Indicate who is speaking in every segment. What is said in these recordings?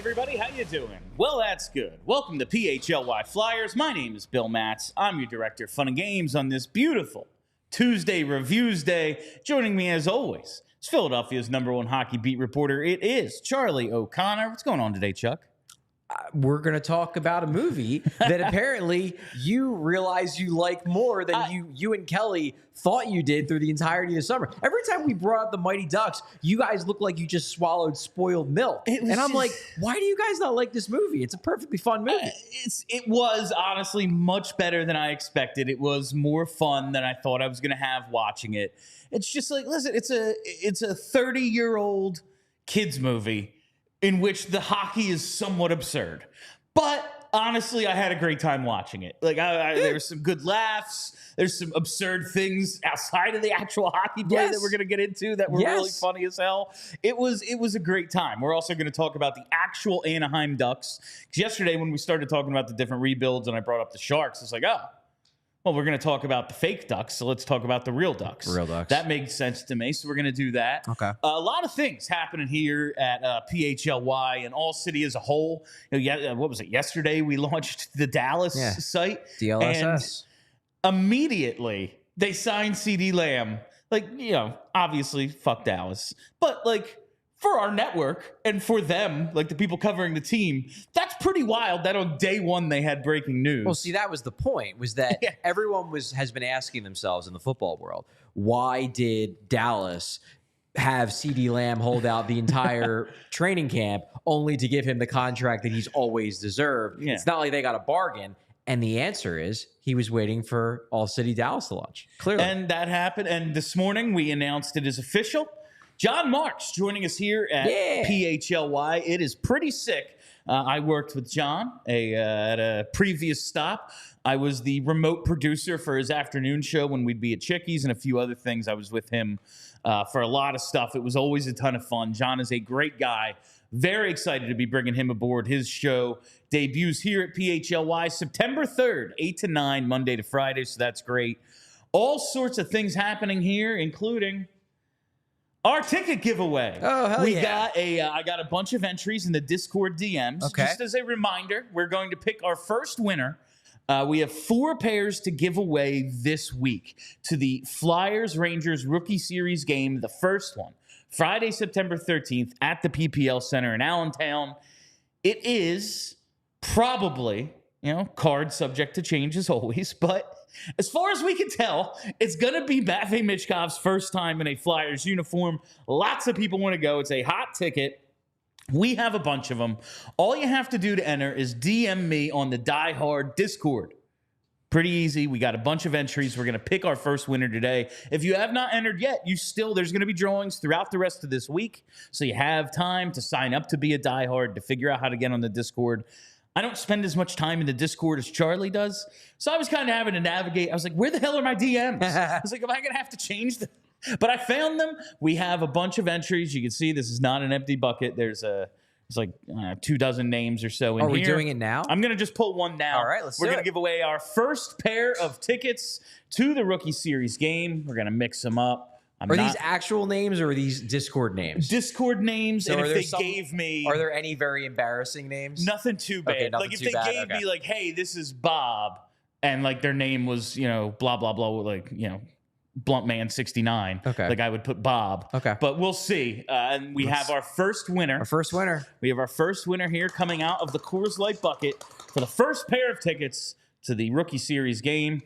Speaker 1: everybody, how you doing? Well, that's good. Welcome to PHLY Flyers. My name is Bill Matz. I'm your director of fun and games on this beautiful Tuesday Reviews Day. Joining me, as always, is Philadelphia's #1 hockey beat reporter. It is Charlie O'Connor. What's going on today, Chuck?
Speaker 2: We're going to talk about a movie that apparently you realize you like more than you and Kelly thought you did through the entirety of the summer. Every time we brought up the Mighty Ducks, you guys look like you just swallowed spoiled milk. And I'm like, why do you guys not like this movie? It's a perfectly fun movie.
Speaker 1: It was honestly much better than I expected. It was more fun than I thought I was going to have watching it. It's just like, listen, it's a 30-year-old kids movie in which the hockey is somewhat absurd. But honestly, I had a great time watching it. Like, there were some good laughs. There's some absurd things outside of the actual hockey play that we're going to get into that were really funny as hell. It was a great time. We're also going to talk about the actual Anaheim Ducks. Because yesterday when we started talking about the different rebuilds and I brought up the Sharks, it's like, oh, well, we're going to talk about the fake Ducks, so let's talk about the real Ducks.
Speaker 2: Real Ducks.
Speaker 1: That makes sense to me, so we're going to do that.
Speaker 2: Okay.
Speaker 1: A lot of things happening here at PHLY and All-City as a whole. What was it? Yesterday, we launched the Dallas site.
Speaker 2: DLSS.
Speaker 1: And immediately, they signed CD Lamb. Like, obviously, fuck Dallas. But, like, for our network and for them, like the people covering the team, that's pretty wild that on day one they had breaking news.
Speaker 2: Well, see, that was the point, was that everyone has been asking themselves in the football world, why did Dallas have CD Lamb hold out the entire training camp only to give him the contract that he's always deserved? Yeah. It's not like they got a bargain. And the answer is he was waiting for All-City Dallas to launch, clearly.
Speaker 1: And that happened. And this morning we announced it is official. John Marks joining us here at PHLY. It is pretty sick. I worked with John at a previous stop. I was the remote producer for his afternoon show when we'd be at Chickies and a few other things. I was with him for a lot of stuff. It was always a ton of fun. John is a great guy. Very excited to be bringing him aboard. His show debuts here at PHLY September 3rd, 8 to 9, Monday to Friday, so that's great. All sorts of things happening here, including our ticket giveaway.
Speaker 2: Oh, hell yeah.
Speaker 1: I got a bunch of entries in the Discord DMs.
Speaker 2: Okay.
Speaker 1: Just as a reminder, we're going to pick our first winner. We have 4 pairs to give away this week to the Flyers-Rangers Rookie Series game, the first one, Friday, September 13th at the PPL Center in Allentown. It is probably, card subject to change as always, but as far as we can tell, it's going to be Matvei Michkov's first time in a Flyers uniform. Lots of people want to go. It's a hot ticket. We have a bunch of them. All you have to do to enter is DM me on the Die Hard Discord. Pretty easy. We got a bunch of entries. We're going to pick our first winner today. If you have not entered yet, there's going to be drawings throughout the rest of this week. So you have time to sign up to be a Die Hard, to figure out how to get on the Discord. I don't spend as much time in the Discord as Charlie does. So I was kind of having to navigate. I was like, where the hell are my DMs? I was like, am I going to have to change them? But I found them. We have a bunch of entries. You can see this is not an empty bucket. There's like 24 names or so in here.
Speaker 2: Are we doing it now?
Speaker 1: I'm going to just pull one now.
Speaker 2: All right,
Speaker 1: We're going to give away our first pair of tickets to the Rookie Series game. We're going to mix them up.
Speaker 2: Are these actual names or are these Discord names?
Speaker 1: Discord names.
Speaker 2: So
Speaker 1: and if they gave me...
Speaker 2: Are there any very embarrassing names?
Speaker 1: Nothing too bad.
Speaker 2: Okay, nothing
Speaker 1: like if
Speaker 2: too
Speaker 1: they
Speaker 2: bad.
Speaker 1: gave me like, hey, this is Bob, and like their name was, blah, blah, blah, like, Blunt Man 69.
Speaker 2: Okay.
Speaker 1: Like I would put Bob.
Speaker 2: Okay.
Speaker 1: But we'll see. And we have our first winner.
Speaker 2: Our first winner.
Speaker 1: We have our first winner here coming out of the Coors Light bucket for the first pair of tickets to the Rookie Series game.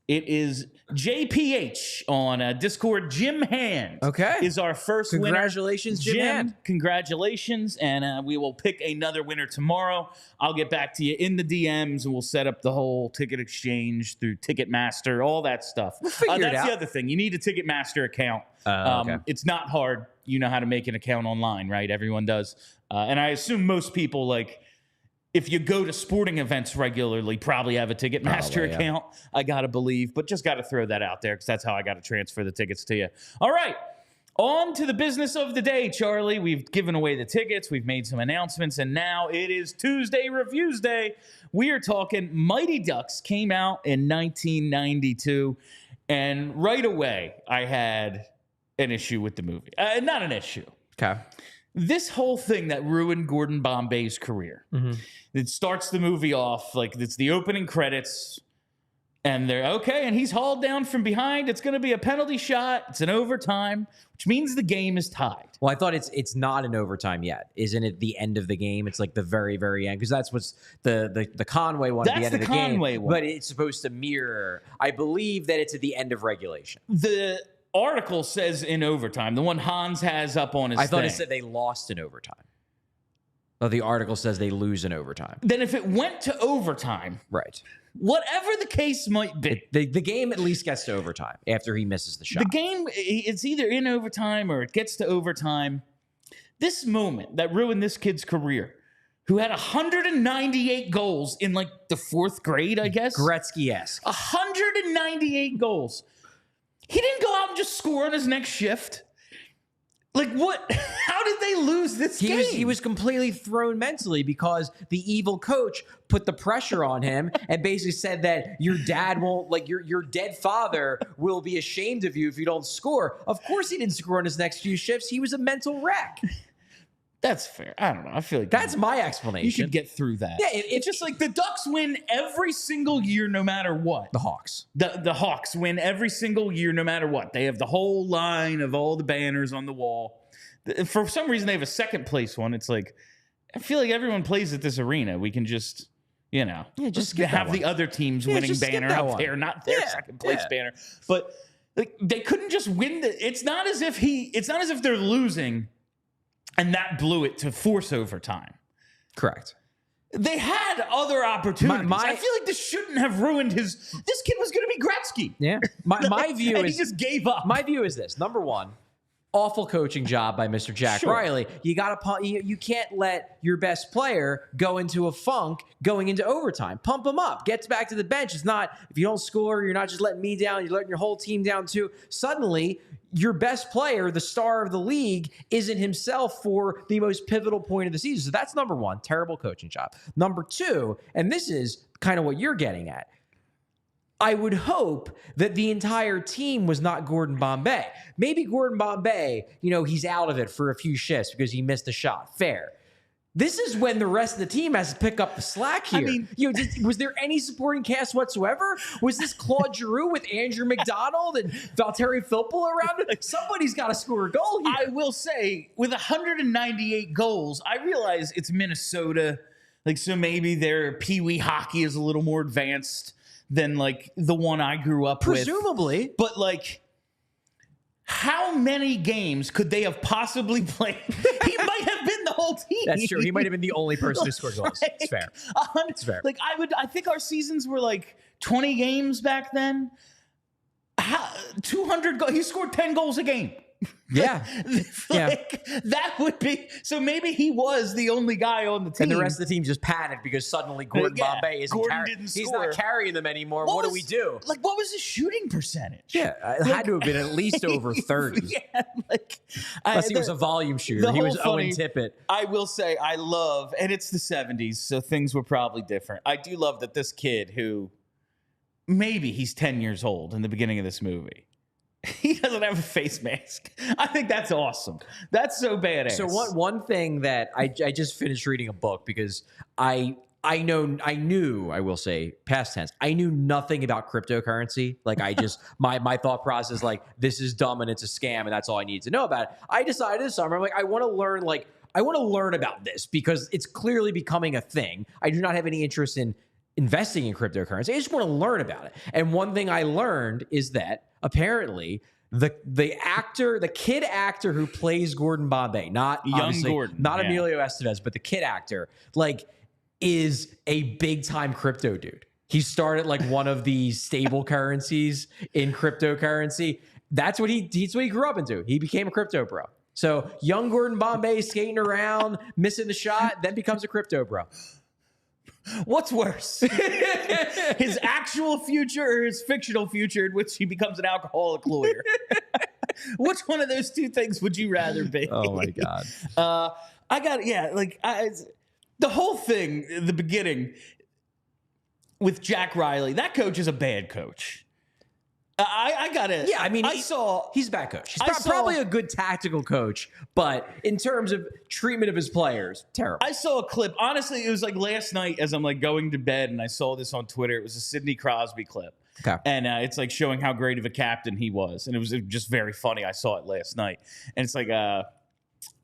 Speaker 1: It is JPH on Discord. Jim Hand is our first winner.
Speaker 2: Congratulations, Jim Hand.
Speaker 1: Congratulations. And we will pick another winner tomorrow. I'll get back to you in the DMs, and we'll set up the whole ticket exchange through Ticketmaster, all that stuff.
Speaker 2: We'll figure it out.
Speaker 1: That's the other thing. You need a Ticketmaster account. It's not hard. You know how to make an account online, right? Everyone does. And I assume most people, like, if you go to sporting events regularly, probably have a Ticketmaster account, I got to believe. But just got to throw that out there because that's how I got to transfer the tickets to you. All right, on to the business of the day, Charlie. We've given away the tickets. We've made some announcements. And now it is Tuesday Reviews Day. We are talking Mighty Ducks came out in 1992. And right away, I had an issue with the movie. Not an issue.
Speaker 2: Okay.
Speaker 1: this whole thing that ruined Gordon Bombay's career. It starts the movie off like it's the opening credits, and they're okay, and he's hauled down from behind. It's going to be a penalty shot. It's an overtime, which means the game is tied.
Speaker 2: Well, I thought it's not an overtime yet. Isn't it the end of the game? It's like the very, very end, because that's what's the Conway one at the end of the
Speaker 1: Conway
Speaker 2: game.
Speaker 1: one.
Speaker 2: But it's supposed to mirror. I believe that it's at the end of regulation.
Speaker 1: The article says in overtime. The one Hans has up on his
Speaker 2: I thought
Speaker 1: thing.
Speaker 2: it said they lost in overtime. Oh, the article says they lose in overtime.
Speaker 1: Then if it went to overtime,
Speaker 2: Right.
Speaker 1: whatever the case might be,
Speaker 2: The game at least gets to overtime after he misses the shot.
Speaker 1: the game, it's either in overtime or it gets to overtime. This moment that ruined this kid's career, who had 198 goals in like the 4th grade, I guess.
Speaker 2: Gretzky-esque.
Speaker 1: 198 goals. He didn't go out and just score on his next shift. Like, what? How did they lose this game?
Speaker 2: He was completely thrown mentally because the evil coach put the pressure on him and basically said that your dad won't, like, your dead father will be ashamed of you if you don't score. Of course he didn't score on his next few shifts. He was a mental wreck.
Speaker 1: That's fair. I don't know. I feel like
Speaker 2: That's my explanation.
Speaker 1: you should get through that.
Speaker 2: Yeah,
Speaker 1: it's just like the Ducks win every single year, no matter what.
Speaker 2: The Hawks.
Speaker 1: The Hawks win every single year, no matter what. They have the whole line of all the banners on the wall. For some reason, they have a second place one. It's like, I feel like everyone plays at this arena. We can just,
Speaker 2: just
Speaker 1: have the other teams winning
Speaker 2: just skip
Speaker 1: banner
Speaker 2: that
Speaker 1: up
Speaker 2: one.
Speaker 1: there, not their second place banner. But like, they couldn't just win it's not as if they're losing and that blew it to force overtime.
Speaker 2: Correct.
Speaker 1: They had other opportunities. I feel like this shouldn't have ruined his. This kid was going to be Gretzky.
Speaker 2: Yeah. My view
Speaker 1: and
Speaker 2: is
Speaker 1: he just gave up.
Speaker 2: My view is this. Number one, awful coaching job by Mr. Jack Riley. You can't let your best player go into a funk going into overtime. Pump him up. Gets back to the bench. It's not, if you don't score, you're not just letting me down, you're letting your whole team down too. Suddenly, your best player, the star of the league, isn't himself for the most pivotal point of the season. So that's number one, terrible coaching job. Number two, and this is kind of what you're getting at, I would hope that the entire team was not Gordon Bombay. Maybe Gordon Bombay, he's out of it for a few shifts because he missed a shot. Fair. This is when the rest of the team has to pick up the slack here. I mean, was there any supporting cast whatsoever? Was this Claude Giroux with Andrew McDonald and Valtteri Filppula around it? Somebody's got to score a goal here.
Speaker 1: I will say, with 198 goals, I realize it's Minnesota. Like, so maybe their Pee-wee hockey is a little more advanced than like the one I grew up
Speaker 2: Presumably.
Speaker 1: with. But like, how many games could they have possibly played? He might have been the whole team.
Speaker 2: That's true. He might have been the only person who scored goals. It's fair. It's fair.
Speaker 1: Like I think our seasons were like 20 games back then. 200 goals. He scored 10 goals a game.
Speaker 2: Yeah.
Speaker 1: That would be, so maybe he was the only guy on the team.
Speaker 2: And the rest of the team just panicked because suddenly Gordon Bombay isn't he's not carrying them anymore. What do we do?
Speaker 1: Like, what was his shooting percentage?
Speaker 2: Yeah, it had to have been at least over 30.
Speaker 1: Yeah, like,
Speaker 2: unless he was a volume shooter. He was Owen Tippett.
Speaker 1: I will say, I love, and it's the 70s, so things were probably different. I do love that this kid who, maybe he's 10 years old in the beginning of this movie, he doesn't have a face mask. I think that's awesome. That's so badass.
Speaker 2: So one thing that I just finished reading a book because I knew, I will say, past tense, I knew nothing about cryptocurrency. Like I just, my thought process, like, this is dumb and it's a scam and that's all I need to know about it. I decided this summer, I'm like, I want to learn about this because it's clearly becoming a thing. I do not have any interest in investing in cryptocurrency. I just want to learn about it. And one thing I learned is that apparently the kid actor who plays Gordon Bombay, not
Speaker 1: young Gordon,
Speaker 2: not Emilio Estevez, but the kid actor, like, is a big time crypto dude. He started like one of the stable currencies in cryptocurrency. That's what he grew up into. He became a crypto bro. So young Gordon Bombay skating around, missing the shot, then becomes a crypto bro.
Speaker 1: What's worse? His actual future or his fictional future in which he becomes an alcoholic lawyer? Which one of those two things would you rather be?
Speaker 2: Oh my God.
Speaker 1: The whole thing, the beginning with Jack Riley, that coach is a bad coach. I got it.
Speaker 2: Yeah, I mean,
Speaker 1: I saw
Speaker 2: he's a bad coach. He's
Speaker 1: I saw-
Speaker 2: probably a good tactical coach, but in terms of treatment of his players, terrible.
Speaker 1: I saw a clip. Honestly, it was like last night as I'm like going to bed, and I saw this on Twitter. It was a Sidney Crosby clip.
Speaker 2: Okay.
Speaker 1: And it's like showing how great of a captain he was. And it was just very funny. I saw it last night. And it's like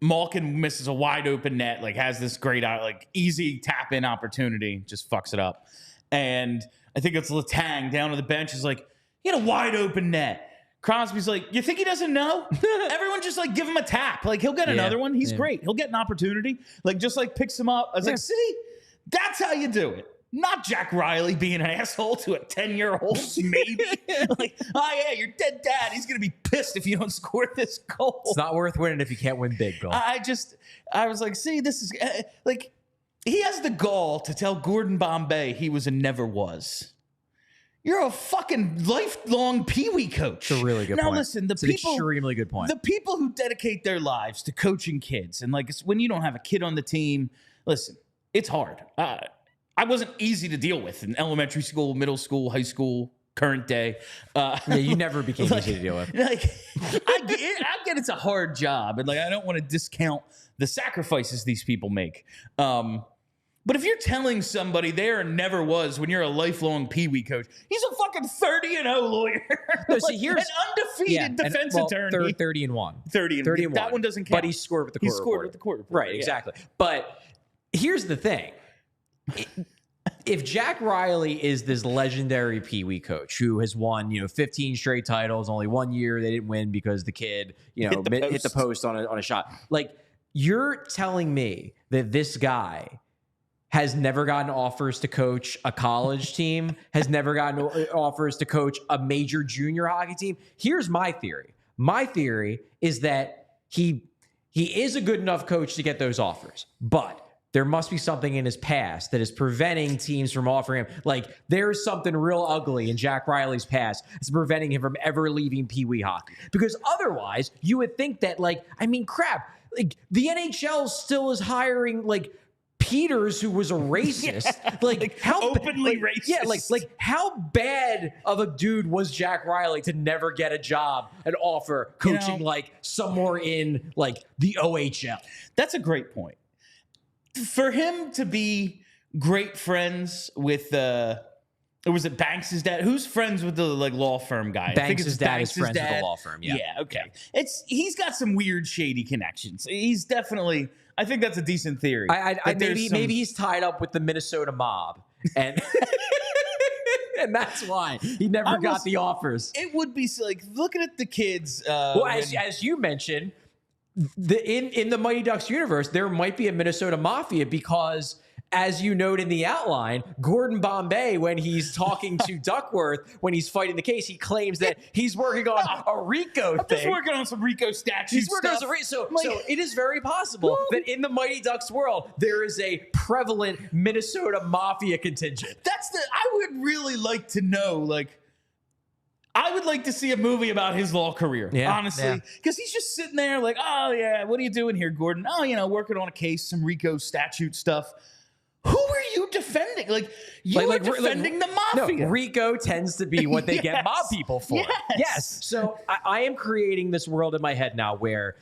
Speaker 1: Malkin misses a wide open net, like has this great, like easy tap in opportunity, just fucks it up. And I think it's Letang down on the bench is like, he had a wide open net. Crosby's like, you think he doesn't know? Everyone just like give him a tap. Like he'll get another one. He's great. He'll get an opportunity. Like just like picks him up. I was like, see, that's how you do it. Not Jack Riley being an asshole to a 10-year-old, maybe. Like, oh yeah, your dead dad. He's gonna be pissed if you don't score this goal.
Speaker 2: It's not worth winning if you can't win big, Bill.
Speaker 1: I was like, see, this is like, he has the gall to tell Gordon Bombay he was and never was. You're a fucking lifelong peewee coach.
Speaker 2: It's a really good point.
Speaker 1: Now listen,
Speaker 2: It's an extremely good point.
Speaker 1: The people who dedicate their lives to coaching kids, and like it's when you don't have a kid on the team, listen, it's hard. I wasn't easy to deal with in elementary school, middle school, high school, current day.
Speaker 2: Yeah, you never became easy to deal with.
Speaker 1: Like, I get it's a hard job, and like I don't want to discount the sacrifices these people make. But if you're telling somebody there never was when you're a lifelong peewee coach, he's a fucking 30-0 lawyer.
Speaker 2: No,
Speaker 1: like,
Speaker 2: see, here's
Speaker 1: an undefeated defense attorney.
Speaker 2: 30-1.
Speaker 1: 30-1. That one doesn't count.
Speaker 2: But he scored with the court
Speaker 1: He scored
Speaker 2: reporter.
Speaker 1: with the court reporter.
Speaker 2: Right, exactly. But here's the thing. If Jack Riley is this legendary peewee coach who has won, 15 straight titles, only 1 year they didn't win because the kid, hit the post on a shot. Like, you're telling me that this guy has never gotten offers to coach a college team, has never gotten offers to coach a major junior hockey team. Here's my theory. My theory is that he is a good enough coach to get those offers, but there must be something in his past that is preventing teams from offering him. Like, there's something real ugly in Jack Riley's past that's preventing him from ever leaving peewee hockey. Because otherwise, you would think that, crap, like, the NHL still is hiring, Peters, who was a racist, how
Speaker 1: openly racist.
Speaker 2: Yeah, how bad of a dude was Jack Riley to never get a job, an offer coaching somewhere in the OHL?
Speaker 1: That's a great point. For him to be great friends with was it Banks' dad? Who's friends with the law firm guy?
Speaker 2: Banks' dad is friends with the law firm. Yeah.
Speaker 1: Yeah. Okay. He's got some weird shady connections. He's definitely. I think that's a decent theory.
Speaker 2: Maybe he's tied up with the Minnesota mob, and and that's why he never got the offers.
Speaker 1: It would be looking at the kids.
Speaker 2: As you mentioned, in the Mighty Ducks universe, there might be a Minnesota Mafia because, as you note in the outline, Gordon Bombay, when he's talking to Duckworth, when he's fighting the case, he claims that he's working on a RICO thing.
Speaker 1: I'm just working on some RICO statute
Speaker 2: He's working on some RICO. So it is very possible that in the Mighty Ducks world, there is a prevalent Minnesota Mafia contingent.
Speaker 1: I would really like to know, I would like to see a movie about his law career, honestly. Because he's just sitting there oh, yeah, what are you doing here, Gordon? Oh, working on a case, some RICO statute stuff. Who are you defending? You are defending the mafia.
Speaker 2: No, RICO tends to be what they get mob people for. Yes. So I am creating this world in my head now where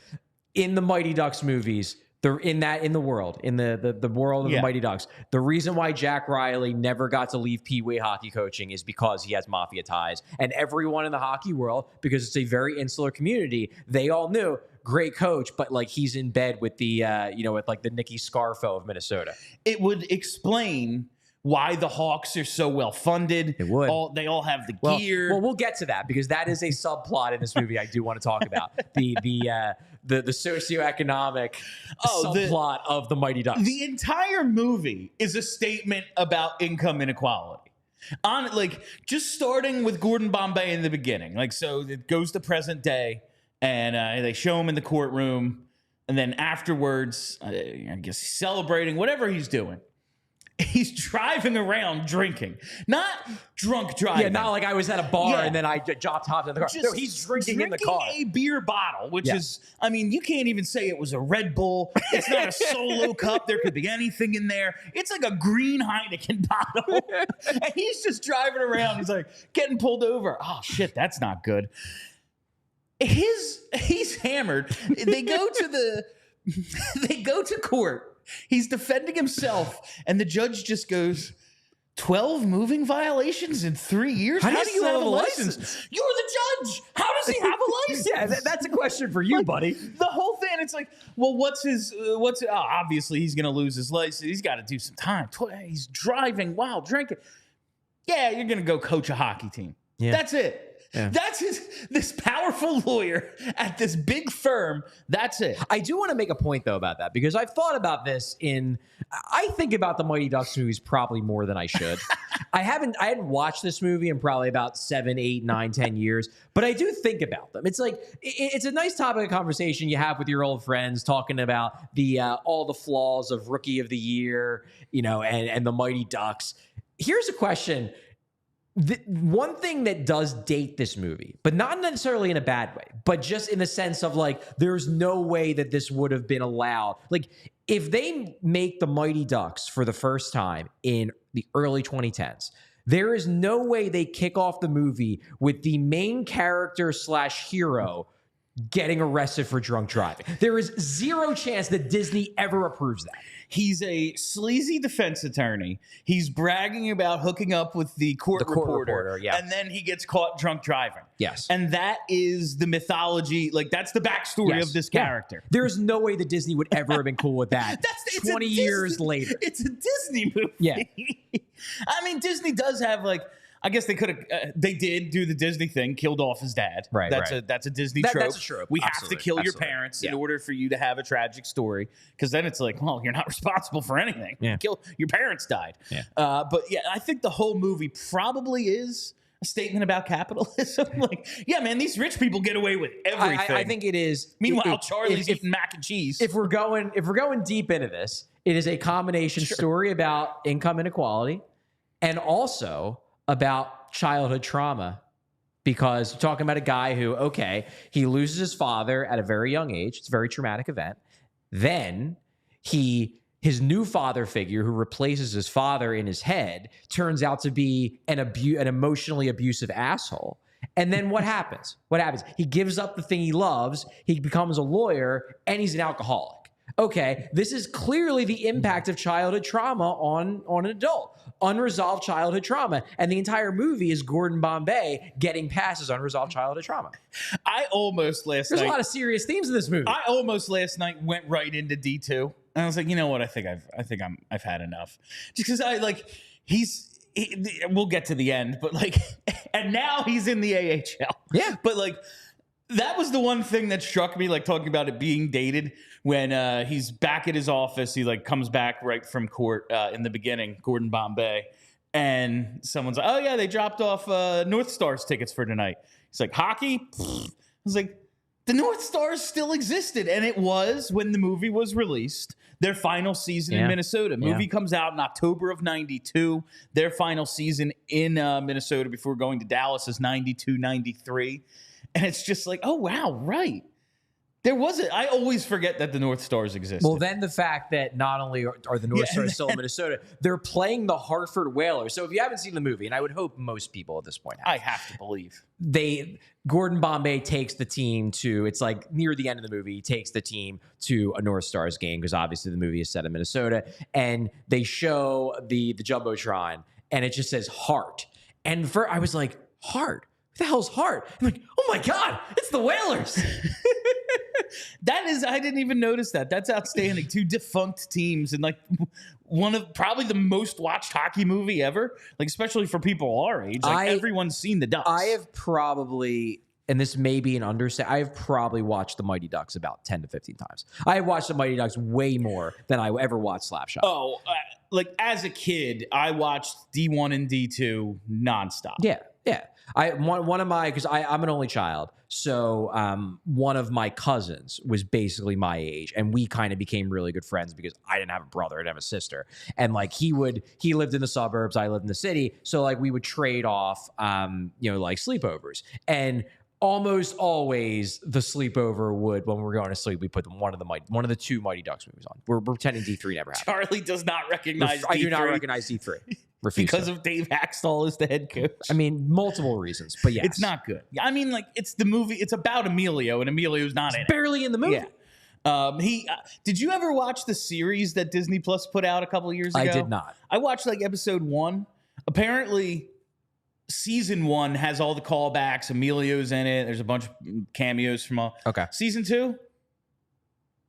Speaker 2: in the Mighty Ducks movies, in the world of the Mighty Ducks, the reason why Jack Riley never got to leave peewee hockey coaching is because he has mafia ties. And everyone in the hockey world, because it's a very insular community, they all knew, great coach, but he's in bed with the with the Nicky Scarfo of Minnesota.
Speaker 1: It would explain why the Hawks are so well funded.
Speaker 2: It would.
Speaker 1: They all have the gear.
Speaker 2: Well, we'll get to that because that is a subplot in this movie I do want to talk about. The socioeconomic subplot of the Mighty Ducks.
Speaker 1: The entire movie is a statement about income inequality. Just starting with Gordon Bombay in the beginning. So it goes to present day. And they show him in the courtroom. And then afterwards, I guess he's celebrating, whatever he's doing. He's driving around drinking, not drunk driving.
Speaker 2: Yeah, not like I was at a bar and then I hopped in the car. No, he's drinking in the car.
Speaker 1: A beer bottle, which is, I mean, you can't even say it was a Red Bull. It's not a Solo cup. There could be anything in there. It's like a green Heineken bottle. And he's just driving around. He's like getting pulled over. Oh, shit, that's not good. He's hammered. They go to court. He's defending himself, and the judge just goes, 12 moving violations in 3 years? How do you have a license? You're the judge. How does he have a license?
Speaker 2: Yeah, that's a question for you, buddy.
Speaker 1: The whole thing, it's like, well, obviously he's going to lose his license. He's got to do some time. He's driving while drinking. Yeah, you're going to go coach a hockey team. Yeah. That's it. Yeah. That's this powerful lawyer at this big firm. That's it.
Speaker 2: I do want to make a point, though, about that, because I've thought about this I think about the Mighty Ducks movies probably more than I should. I hadn't watched this movie in probably about 7, 8, 9, 10 years, but I do think about them. It's like, it's a nice topic of conversation you have with your old friends, talking about all the flaws of Rookie of the Year, and the Mighty Ducks. Here's a question. One thing that does date this movie, but not necessarily in a bad way, but just in the sense of like, there's no way that this would have been allowed. Like, if they make the Mighty Ducks for the first time in the early 2010s, there is no way they kick off the movie with the main character / hero getting arrested for drunk driving. There is zero chance that Disney ever approves that.
Speaker 1: He's a sleazy defense attorney. He's bragging about hooking up with the court reporter, and then he gets caught drunk driving.
Speaker 2: Yes.
Speaker 1: And that is the mythology. Like, that's the backstory of this character.
Speaker 2: There's no way that Disney would ever have been cool with that. 20 years later.
Speaker 1: It's a Disney movie.
Speaker 2: Yeah.
Speaker 1: I mean, Disney does have, like, I guess they could have. They did do the Disney thing, killed off his dad.
Speaker 2: Right.
Speaker 1: That's a Disney trope.
Speaker 2: That's a trope.
Speaker 1: We have to kill your parents in order for you to have a tragic story, because then it's like, well, you're not responsible for anything. Yeah. Your parents died. Yeah. But yeah, I think the whole movie probably is a statement about capitalism. Like, yeah, man, these rich people get away with everything.
Speaker 2: I think it is.
Speaker 1: Meanwhile, Charlie's eating mac and cheese.
Speaker 2: If we're going deep into this, it is a combination story about income inequality, and also about childhood trauma, because you're talking about a guy who, he loses his father at a very young age. It's a very traumatic event. Then his new father figure, who replaces his father in his head, turns out to be an emotionally abusive asshole. And then what happens? He gives up the thing he loves. He becomes a lawyer, and he's an alcoholic. Okay, this is clearly the impact of childhood trauma on an adult. Unresolved childhood trauma. And the entire movie is Gordon Bombay getting past his unresolved childhood trauma. There's a lot of serious themes in this movie.
Speaker 1: I almost last night went right into D2. And I was like, you know what? I think I've had enough. Just because we'll get to the end, but like, and now he's in the AHL.
Speaker 2: Yeah.
Speaker 1: But like, that was the one thing that struck me, like talking about it being dated, when he's back at his office. He like comes back right from court in the beginning, Gordon Bombay, and someone's like, oh yeah, they dropped off North Stars tickets for tonight. He's like, hockey? I was like, the North Stars still existed, and it was, when the movie was released, their final season in Minnesota. Movie comes out in October of 92. Their final season in Minnesota before going to Dallas is 92, 93. And it's just like, oh, wow, right. There wasn't. I always forget that the North Stars existed.
Speaker 2: Well, then the fact that not only are the North Stars still in Minnesota, they're playing the Hartford Whalers. So if you haven't seen the movie, and I would hope most people at this point have,
Speaker 1: I have to believe,
Speaker 2: Gordon Bombay takes the team to, it's like near the end of the movie, he takes the team to a North Stars game, because obviously the movie is set in Minnesota, and they show the Jumbotron, and it just says Heart. And I was like, Heart? What the hell's Heart? I'm like, oh my God, it's the Whalers.
Speaker 1: I didn't even notice that. That's outstanding. Two defunct teams, and like one of probably the most watched hockey movie ever, like especially for people our age. Like everyone's seen the Ducks.
Speaker 2: I have probably, and this may be an understatement, I have probably watched the Mighty Ducks about 10 to 15 times. I have watched the Mighty Ducks way more than I ever watched Slapshot.
Speaker 1: Oh, like as a kid, I watched D1 and D2 nonstop.
Speaker 2: Yeah. Yeah. One of my, because I'm an only child. So one of my cousins was basically my age, and we kind of became really good friends because I didn't have a brother, I didn't have a sister. And like he lived in the suburbs, I lived in the city. So like we would trade off like sleepovers. And almost always the sleepover would, when we were going to sleep, we put one of the two Mighty Ducks movies on. We're pretending D3 never happened.
Speaker 1: Charlie does not recognize D3.
Speaker 2: I do not recognize D3.
Speaker 1: Because of Dave Haxtell as the head coach.
Speaker 2: I mean, multiple reasons, but yes.
Speaker 1: It's not good. I mean, like, it's the movie. It's about Emilio, and Emilio's not in it.
Speaker 2: Barely in the movie.
Speaker 1: Yeah. Did you ever watch the series that Disney Plus put out a couple of years ago?
Speaker 2: I did not.
Speaker 1: I watched like episode 1. Apparently, season 1 has all the callbacks. Emilio's in it. There's a bunch of cameos from all.
Speaker 2: Okay.
Speaker 1: Season 2?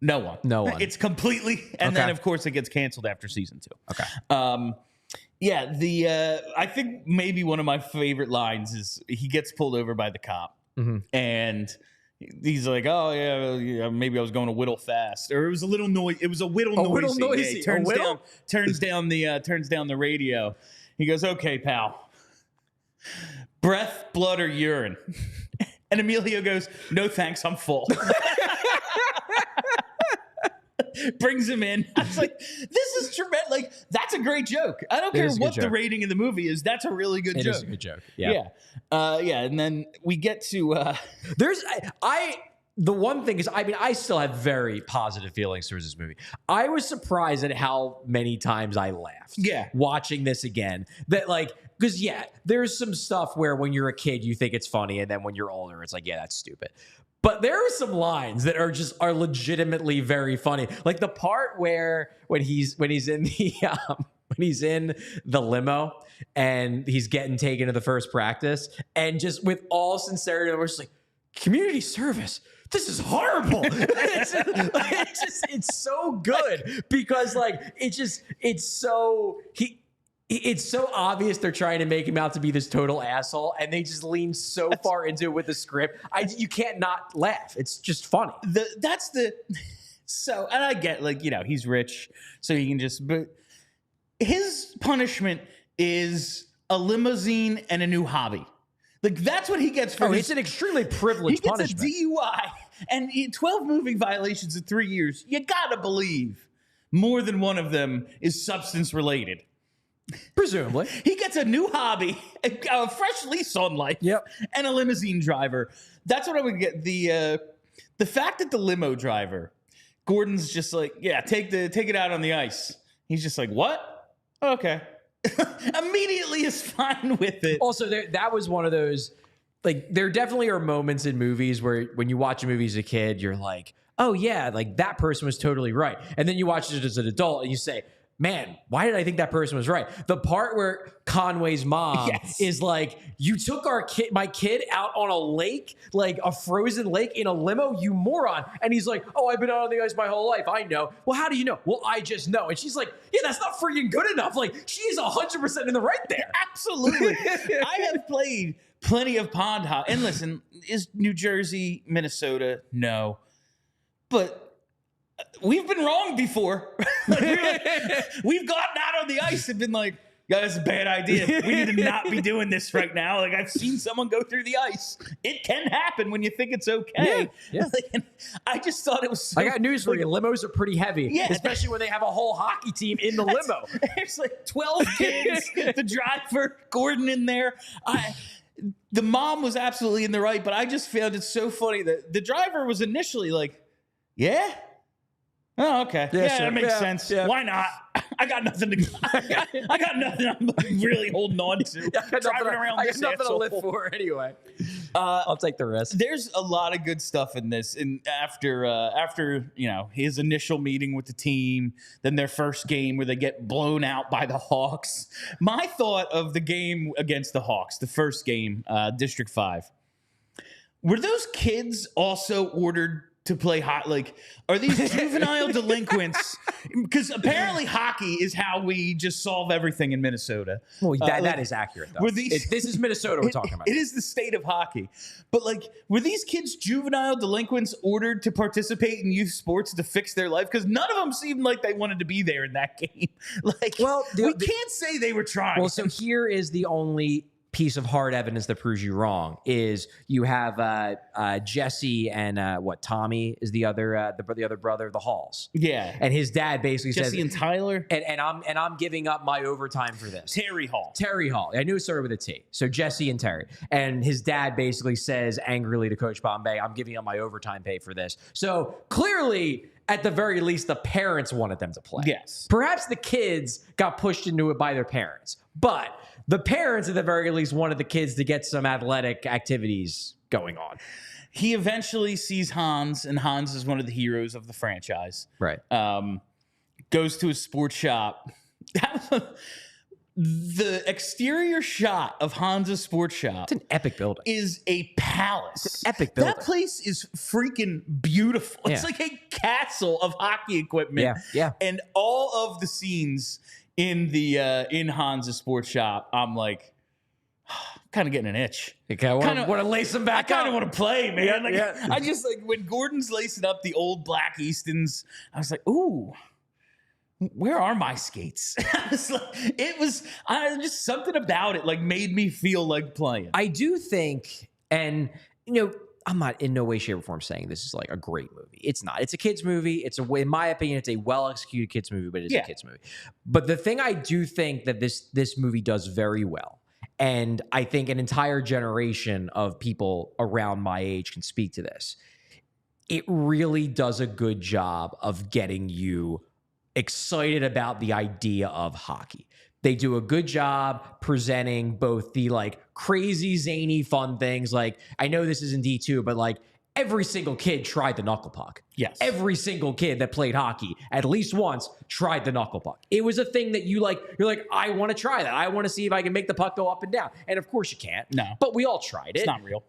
Speaker 1: No one. It's completely, and then of course it gets canceled after season 2.
Speaker 2: Okay.
Speaker 1: Yeah, I think maybe one of my favorite lines is he gets pulled over by the cop, and he's like, "Oh yeah, maybe I was going a whittle fast, or it was a little noise. It was a whittle noisy. Yeah, he turns down the radio. He goes, "Okay, pal, breath, blood, or urine?" And Emilio goes, "No thanks, I'm full." Brings him in. I was like, this is tremendous. Like, that's a great joke. I don't care what the rating of the movie is. That's a really good joke.
Speaker 2: It is a good joke. Yeah.
Speaker 1: And then we get to
Speaker 2: the one thing is, I mean, I still have very positive feelings towards this movie. I was surprised at how many times I laughed.
Speaker 1: Yeah.
Speaker 2: Watching this again. That like, because there's some stuff where when you're a kid, you think it's funny. And then when you're older, it's like, yeah, that's stupid. But there are some lines that are legitimately very funny. Like the part where when he's in the limo and he's getting taken to the first practice, and just with all sincerity, we're just like, community service. This is horrible. It's so good because like it's so obvious they're trying to make him out to be this total asshole, and they just lean so far into it with the script. You can't not laugh. It's just funny.
Speaker 1: And I get, like, he's rich, so he can just. But his punishment is a limousine and a new hobby. Like, that's what he gets for.
Speaker 2: It's an extremely privileged punishment.
Speaker 1: He gets a DUI and 12 moving violations in 3 years. You gotta believe more than one of them is substance related.
Speaker 2: Presumably.
Speaker 1: He gets a new hobby, a fresh lease on life, and a limousine driver. That's what I would get. The fact that the limo driver, Gordon's just like, yeah, take it out on the ice. He's just like, what? Okay. Immediately is fine with it.
Speaker 2: Also, that was one of those, like, there definitely are moments in movies where when you watch a movie as a kid, you're like, oh yeah, like that person was totally right. And then you watch it as an adult and you say, man, why did I think that person was right? The part where Conway's mom is like, you took my kid out on a lake, like a frozen lake in a limo, you moron. And he's like, oh, I've been out on the ice my whole life. I know. Well, how do you know? Well, I just know. And she's like, yeah, that's not freaking good enough. Like, she is 100% in the right there.
Speaker 1: Absolutely. I have played plenty of pond hockey. And listen, is New Jersey, Minnesota? No. But we've been wrong before. We've gotten out on the ice and been like, yeah, that's a bad idea. We need to not be doing this right now. Like, I've seen someone go through the ice. It can happen when you think it's okay.
Speaker 2: Yeah.
Speaker 1: Like, I just thought it was so,
Speaker 2: I got news for you. Limos are pretty heavy, especially when they have a whole hockey team in the limo.
Speaker 1: There's like 12 kids, the driver, Gordon in there. The mom was absolutely in the right, but I just found it so funny that the driver was initially like, yeah? Oh, okay. Yeah, sure. That makes sense. Yeah. Why not? I got nothing I got nothing I'm really holding on to.
Speaker 2: I got nothing to live for anyway. I'll take the risk.
Speaker 1: There's a lot of good stuff in this. And after his initial meeting with the team, then their first game where they get blown out by the Hawks. My thought of the game against the Hawks, the first game, District 5, were those kids also ordered to play like, are these juvenile delinquents? Because apparently hockey is how we just solve everything in Minnesota.
Speaker 2: Well, that is accurate, though. This is Minnesota we're talking about.
Speaker 1: It is the state of hockey. But, like, were these kids juvenile delinquents ordered to participate in youth sports to fix their life? Because none of them seemed like they wanted to be there in that game. Like, we can't say they were trying.
Speaker 2: Well, so here is the only piece of hard evidence that proves you wrong is you have Jesse and Tommy is the other brother, the Halls.
Speaker 1: Yeah.
Speaker 2: And his dad basically says,
Speaker 1: Jesse and Tyler.
Speaker 2: and I'm giving up my overtime for this.
Speaker 1: Terry Hall.
Speaker 2: I knew it started with a T. So Jesse and Terry. And his dad basically says angrily to Coach Bombay, I'm giving up my overtime pay for this. So clearly, at the very least, the parents wanted them to play.
Speaker 1: Yes.
Speaker 2: Perhaps the kids got pushed into it by their parents. But the parents, at the very least, wanted the kids to get some athletic activities going on.
Speaker 1: He eventually sees Hans, and Hans is one of the heroes of the franchise.
Speaker 2: Right.
Speaker 1: Goes to a sports shop. The exterior shot of Hans's sports shop.
Speaker 2: It's an epic building.
Speaker 1: Is a palace.
Speaker 2: It's an epic building.
Speaker 1: That place is freaking beautiful. It's
Speaker 2: Yeah.
Speaker 1: like a castle of hockey equipment.
Speaker 2: Yeah, yeah.
Speaker 1: And all of the scenes in Hans's sports shop, I'm like, kind of getting an itch.
Speaker 2: I want to lace them back
Speaker 1: I kind
Speaker 2: up.
Speaker 1: of want to play, man.
Speaker 2: Yeah,
Speaker 1: Like,
Speaker 2: yeah.
Speaker 1: I just like when Gordon's lacing up the old black Eastons, I was like, ooh, where are my skates? It was just something about it like made me feel like playing.
Speaker 2: I do think, and I'm not in no way, shape, or form saying this is like a great movie. It's not. It's a kids movie. In my opinion, it's a well executed kids movie, but it's a kids movie. But the thing I do think that this movie does very well, and I think an entire generation of people around my age can speak to this. It really does a good job of getting you excited about the idea of hockey. They do a good job presenting both the like crazy, zany, fun things. Like, I know this is in D2, but like every single kid tried the knuckle puck.
Speaker 1: Yes.
Speaker 2: Every single kid that played hockey at least once tried the knuckle puck. It was a thing that you're like, I want to try that. I want to see if I can make the puck go up and down. And of course you can't.
Speaker 1: No.
Speaker 2: But we all tried it.
Speaker 1: It's not real.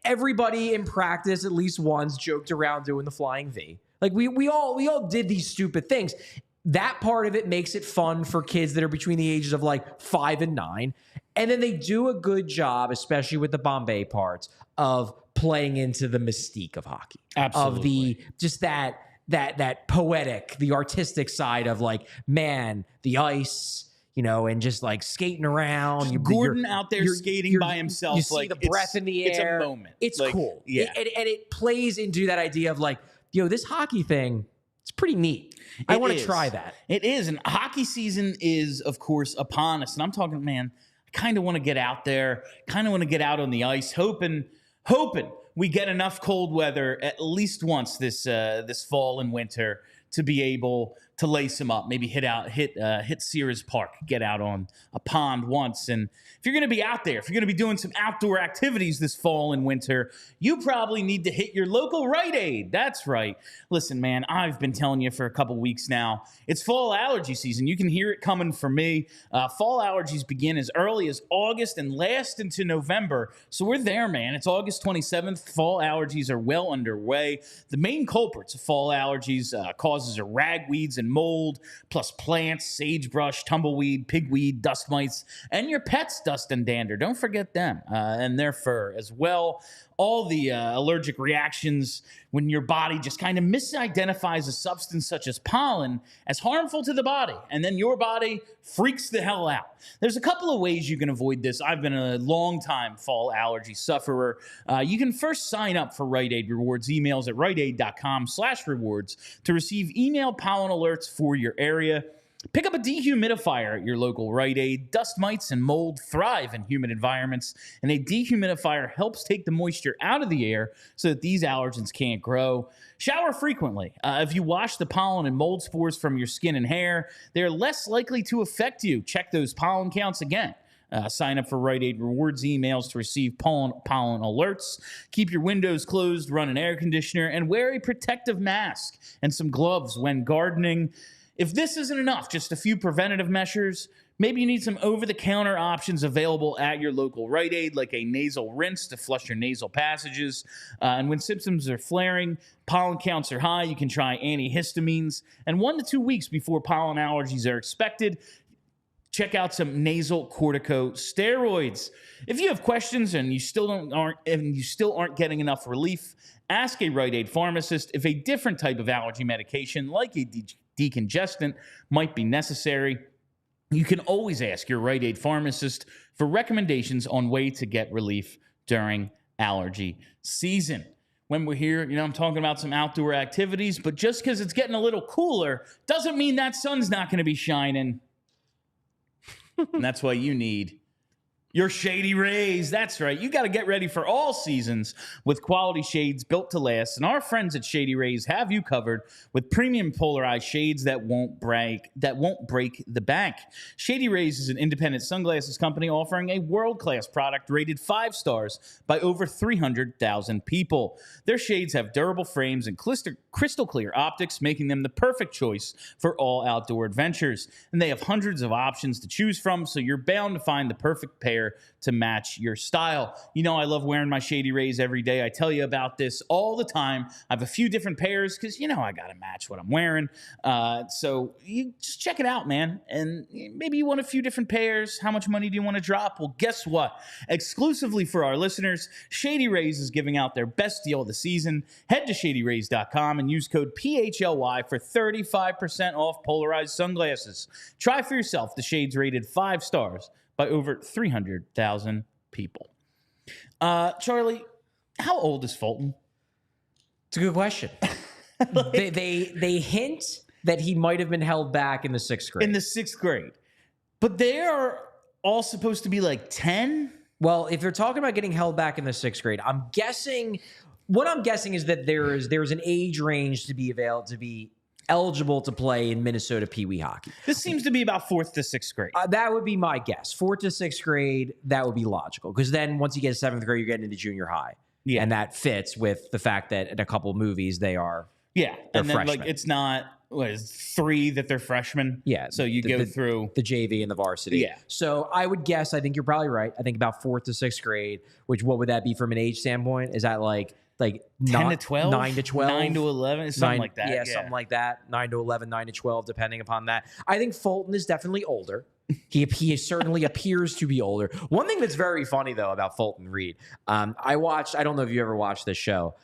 Speaker 2: Everybody in practice at least once joked around doing the flying V. Like we all did these stupid things. That part of it makes it fun for kids that are between the ages of like 5 and 9. And then they do a good job, especially with the Bombay parts, of playing into the mystique of hockey.
Speaker 1: Absolutely.
Speaker 2: Of just that poetic, the artistic side of like, man, the ice, and just like skating around.
Speaker 1: Gordon out there skating by himself.
Speaker 2: You see the breath in the air.
Speaker 1: It's a moment.
Speaker 2: It's
Speaker 1: like,
Speaker 2: cool.
Speaker 1: Yeah.
Speaker 2: And it plays into that idea of like, this hockey thing, it's pretty neat. I want to try that.
Speaker 1: It is. And hockey season is, of course, upon us. And I'm talking, man, I kind of want to get out there, kind of want to get out on the ice, hoping we get enough cold weather at least once this fall and winter to be able to lace them up, maybe hit Sears Park, get out on a pond once. And if you're going to be out there, if you're going to be doing some outdoor activities this fall and winter, you probably need to hit your local Rite Aid. That's right. Listen, man, I've been telling you for a couple weeks now, it's fall allergy season. You can hear it coming from me. Fall allergies begin as early as August and last into November. So we're there, man. It's August 27th. Fall allergies are well underway. The main culprits of fall allergies causes are ragweeds and mold, plus plants, sagebrush, tumbleweed, pigweed, dust mites, and your pet's dust and dander. Don't forget them and their fur as well. All the allergic reactions when your body just kind of misidentifies a substance such as pollen as harmful to the body, and then your body freaks the hell out. There's a couple of ways you can avoid this. I've been a long-time fall allergy sufferer. You can first sign up for Rite Aid Rewards emails at riteaid.com/rewards to receive email pollen alerts for your area. Pick up a dehumidifier at your local Rite Aid. Dust mites and mold thrive in humid environments, and a dehumidifier helps take the moisture out of the air so that these allergens can't grow. Shower frequently. If you wash the pollen and mold spores from your skin and hair, they're less likely to affect you. Check those pollen counts again. Sign up for Rite Aid Rewards emails to receive pollen alerts. Keep your windows closed, run an air conditioner, and wear a protective mask and some gloves when gardening. If this isn't enough, just a few preventative measures, maybe you need some over-the-counter options available at your local Rite Aid, like a nasal rinse to flush your nasal passages. And when symptoms are flaring, pollen counts are high, you can try antihistamines. And 1 to 2 weeks before pollen allergies are expected, check out some nasal corticosteroids. If you have questions and you still aren't getting enough relief, ask a Rite Aid pharmacist if a different type of allergy medication, like a decongestant, might be necessary. You can always ask your Rite Aid pharmacist for recommendations on way to get relief during allergy season. When we're here, I'm talking about some outdoor activities, but just because it's getting a little cooler doesn't mean that sun's not going to be shining. And that's why you need your Shady Rays. That's right. You got to get ready for all seasons with quality shades built to last. And our friends at Shady Rays have you covered with premium polarized shades that won't break the bank. Shady Rays is an independent sunglasses company offering a world-class product rated 5 stars by over 300,000 people. Their shades have durable frames and crystal clear optics, making them the perfect choice for all outdoor adventures. And they have hundreds of options to choose from, so you're bound to find the perfect pair to match your style. I love wearing my Shady Rays every day. I tell you about this all the time. I have a few different pairs because, I got to match what I'm wearing. So you just check it out, man. And maybe you want a few different pairs. How much money do you want to drop? Well, guess what? Exclusively for our listeners, Shady Rays is giving out their best deal of the season. Head to shadyrays.com and use code PHLY for 35% off polarized sunglasses. Try for yourself the shades rated 5 stars by over 300,000 people. Charlie, how old is Fulton?
Speaker 2: It's a good question. They hint that he might have been held back in the 6th grade.
Speaker 1: In the 6th grade. But they are all supposed to be like 10?
Speaker 2: Well, if they're talking about getting held back in the 6th grade, what I'm guessing is that there's an age range to be eligible to play in Minnesota Pee Wee hockey.
Speaker 1: This seems to be about 4th to 6th grade.
Speaker 2: That would be my guess. 4th to 6th grade, that would be logical. Because then once you get to 7th grade, you're getting into junior high. Yeah. And that fits with the fact that in a couple movies, they're
Speaker 1: and then
Speaker 2: freshmen.
Speaker 1: It's not, what is 3 that they're freshmen?
Speaker 2: Yeah.
Speaker 1: So you go through
Speaker 2: the JV and the varsity.
Speaker 1: Yeah.
Speaker 2: So I would guess, I think you're probably right. I think about 4th to 6th grade, which what would that be from an age standpoint? Is that like
Speaker 1: 10 to 12?
Speaker 2: 9 to 12?
Speaker 1: 9 to 11? Something like that.
Speaker 2: Yeah, something like that. 9 to 11, 9 to 12, depending upon that. I think Fulton is definitely older. He certainly appears to be older. One thing that's very funny, though, about Fulton Reed, I don't know if you ever watched this show.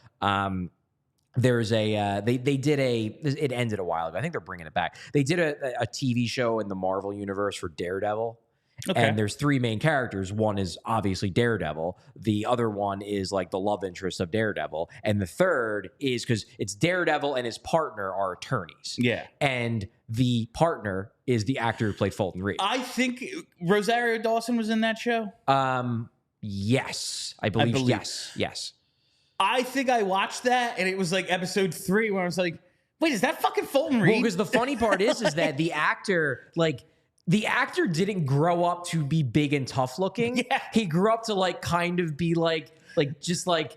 Speaker 2: There's it ended a while ago. I think they're bringing it back. They did a TV show in the Marvel universe for Daredevil. Okay. And there's 3 main characters. One is obviously Daredevil. The other one is like the love interest of Daredevil. And the third is because it's Daredevil and his partner are attorneys.
Speaker 1: Yeah.
Speaker 2: And the partner is the actor who played Fulton Reed.
Speaker 1: I think Rosario Dawson was in that show.
Speaker 2: Yes. I believe. Yes.
Speaker 1: I think I watched that and it was like episode 3 where I was like, wait, is that fucking Fulton Reed?
Speaker 2: Well, because the funny part is that the actor didn't grow up to be big and tough looking.
Speaker 1: Yeah.
Speaker 2: He grew up to kind of be just a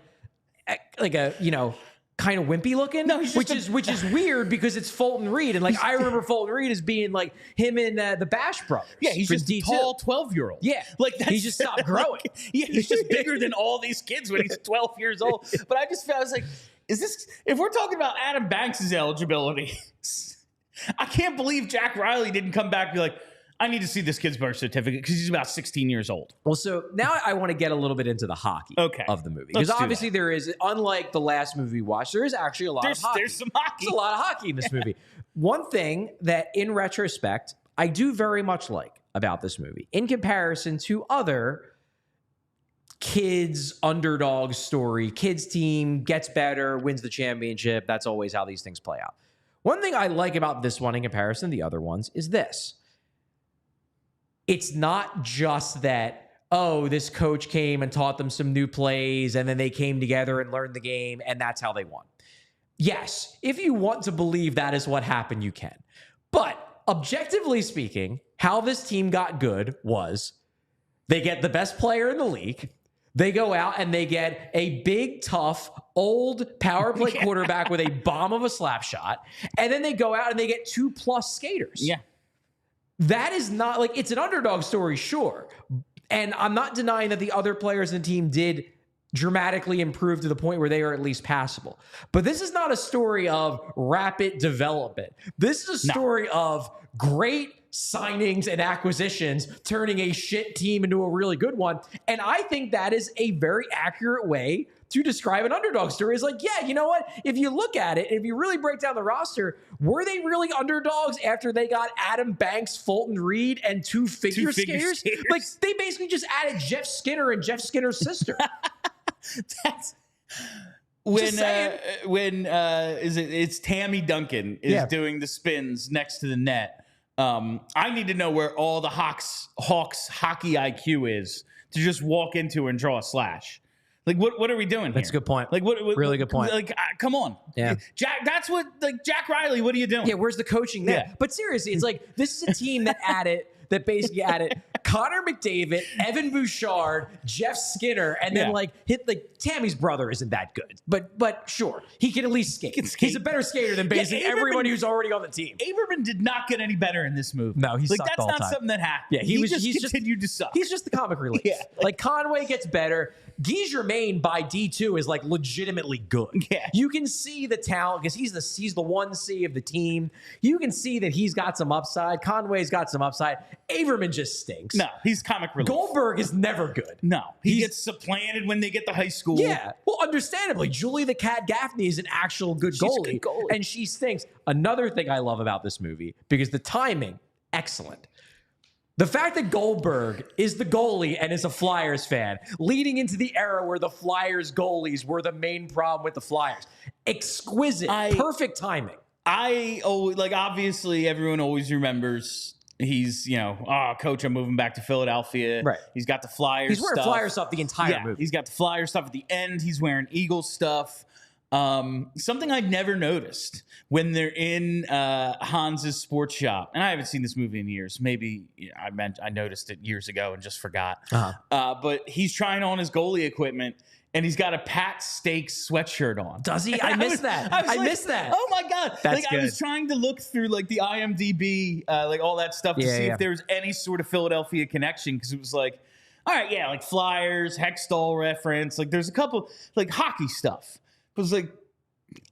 Speaker 2: kind of wimpy looking. No, which is weird because it's Fulton Reed, and I remember Fulton Reed as being like him in the Bash Brothers.
Speaker 1: Yeah, he's just a tall 12-year-old.
Speaker 2: Yeah, he just stopped growing.
Speaker 1: Yeah, he's just bigger than all these kids when he's 12 years old. But I was like, if we're talking about Adam Banks' eligibility, I can't believe Jack Riley didn't come back and be like, I need to see this kid's birth certificate because he's about 16 years old.
Speaker 2: Well, so now I want to get a little bit into the hockey of the movie. Because obviously there is, unlike the last movie we watched, there is actually a lot of hockey.
Speaker 1: There's some hockey.
Speaker 2: There's a lot of hockey in this movie. One thing that, in retrospect, I do very much like about this movie, in comparison to other kids' underdog story, kids team gets better, wins the championship. That's always how these things play out. One thing I like about this one in comparison to the other ones is this. It's not just that, this coach came and taught them some new plays and then they came together and learned the game and that's how they won. Yes, if you want to believe that is what happened, you can. But objectively speaking, how this team got good was they get the best player in the league. They go out and they get a big, tough, old power play quarterback with a bomb of a slap shot. And then they go out and they get 2+ skaters.
Speaker 1: Yeah.
Speaker 2: That is not it's an underdog story, sure. And I'm not denying that the other players in the team did dramatically improve to the point where they are at least passable. But this is not a story of rapid development. This is a story of great signings and acquisitions turning a shit team into a really good one. And I think that is a very accurate way to describe an underdog story is like, yeah, you know what? If you look at it, if you really break down the roster, were they really underdogs after they got Adam Banks, Fulton Reed, and two figure skaters? Like, they basically just added Jeff Skinner and Jeff Skinner's sister.
Speaker 1: That's it's Tammy Duncan is doing the spins next to the net. I need to know where all the Hawks hockey IQ is to just walk into and draw a slash. Like, what are we doing?
Speaker 2: That's
Speaker 1: here?
Speaker 2: a good point.
Speaker 1: Like, what
Speaker 2: really good point.
Speaker 1: Like, come on,
Speaker 2: yeah,
Speaker 1: Jack. That's what Jack Riley. What are you doing?
Speaker 2: Yeah, where's the coaching there?
Speaker 1: Yeah.
Speaker 2: But seriously, it's like this is a team that basically added Connor McDavid, Evan Bouchard, Jeff Skinner, and then Tammy's brother isn't that good, but sure, he can at least skate. He's a better skater than basically everyone who's already on the team.
Speaker 1: Averman did not get any better in this movie.
Speaker 2: No, he's
Speaker 1: that's not something that happened.
Speaker 2: Yeah,
Speaker 1: he continued to suck.
Speaker 2: He's just the comic relief.
Speaker 1: Yeah.
Speaker 2: Like Conway gets better. Guy Germain by D2 is like legitimately good.
Speaker 1: Yeah.
Speaker 2: You can see the talent because he's the 1C of the team. You can see that he's got some upside. Conway's got some upside. Averman just stinks.
Speaker 1: No, he's comic relief.
Speaker 2: Goldberg is never good.
Speaker 1: No, he gets supplanted when they get to high school.
Speaker 2: Yeah, well, understandably, Julie the Cat Gaffney is an actual good goalie, and she stinks. Another thing I love about this movie, because the timing, excellent. The fact that Goldberg is the goalie and is a Flyers fan, leading into the era where the Flyers goalies were the main problem with the Flyers. Exquisite, perfect timing.
Speaker 1: Obviously, everyone always remembers he's, coach, I'm moving back to Philadelphia.
Speaker 2: Right.
Speaker 1: He's got the Flyers
Speaker 2: He's wearing
Speaker 1: stuff.
Speaker 2: Flyers stuff the entire movie.
Speaker 1: He's got the Flyers stuff at the end. He's wearing Eagles stuff. Something I'd never noticed when they're in Hans's sports shop, and I haven't seen this movie in years. Maybe I noticed it years ago and just forgot. But he's trying on his goalie equipment, and he's got a Pat Stakes sweatshirt on.
Speaker 2: Does he? I missed that. I missed that.
Speaker 1: Oh my god!
Speaker 2: That's good.
Speaker 1: I was trying to look through the IMDb, all that stuff to see if there was any sort of Philadelphia connection, because it was like, all right, yeah, like Flyers, Hextall reference. Like there's a couple hockey stuff. It was like,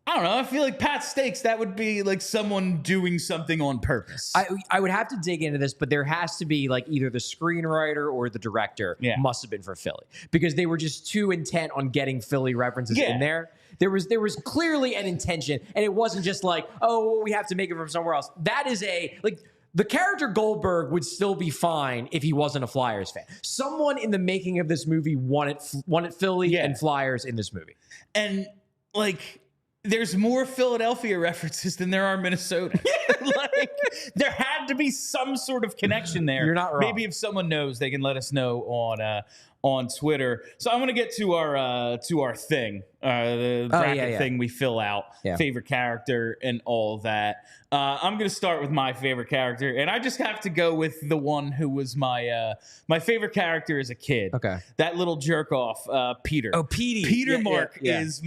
Speaker 1: I don't know. I feel like Pat Stakes, that would be like someone doing something on purpose.
Speaker 2: I would have to dig into this, but there has to be either the screenwriter or the director must have been for Philly, because they were just too intent on getting Philly references in there. There was clearly an intention, and it wasn't just we have to make it from somewhere else. That is the character Goldberg would still be fine if he wasn't a Flyers fan. Someone in the making of this movie wanted Philly and Flyers in this movie.
Speaker 1: And there's more Philadelphia references than there are Minnesota. There had to be some sort of connection there.
Speaker 2: You're not wrong.
Speaker 1: Maybe if someone knows, they can let us know on Twitter. So I'm going to get to our thing, the bracket thing we fill out, favorite character and all that. I'm going to start with my favorite character, and I just have to go with the one who was my favorite character as a kid.
Speaker 2: Okay,
Speaker 1: that little jerk off, Peter.
Speaker 2: Oh, Petey.
Speaker 1: Peter Mark is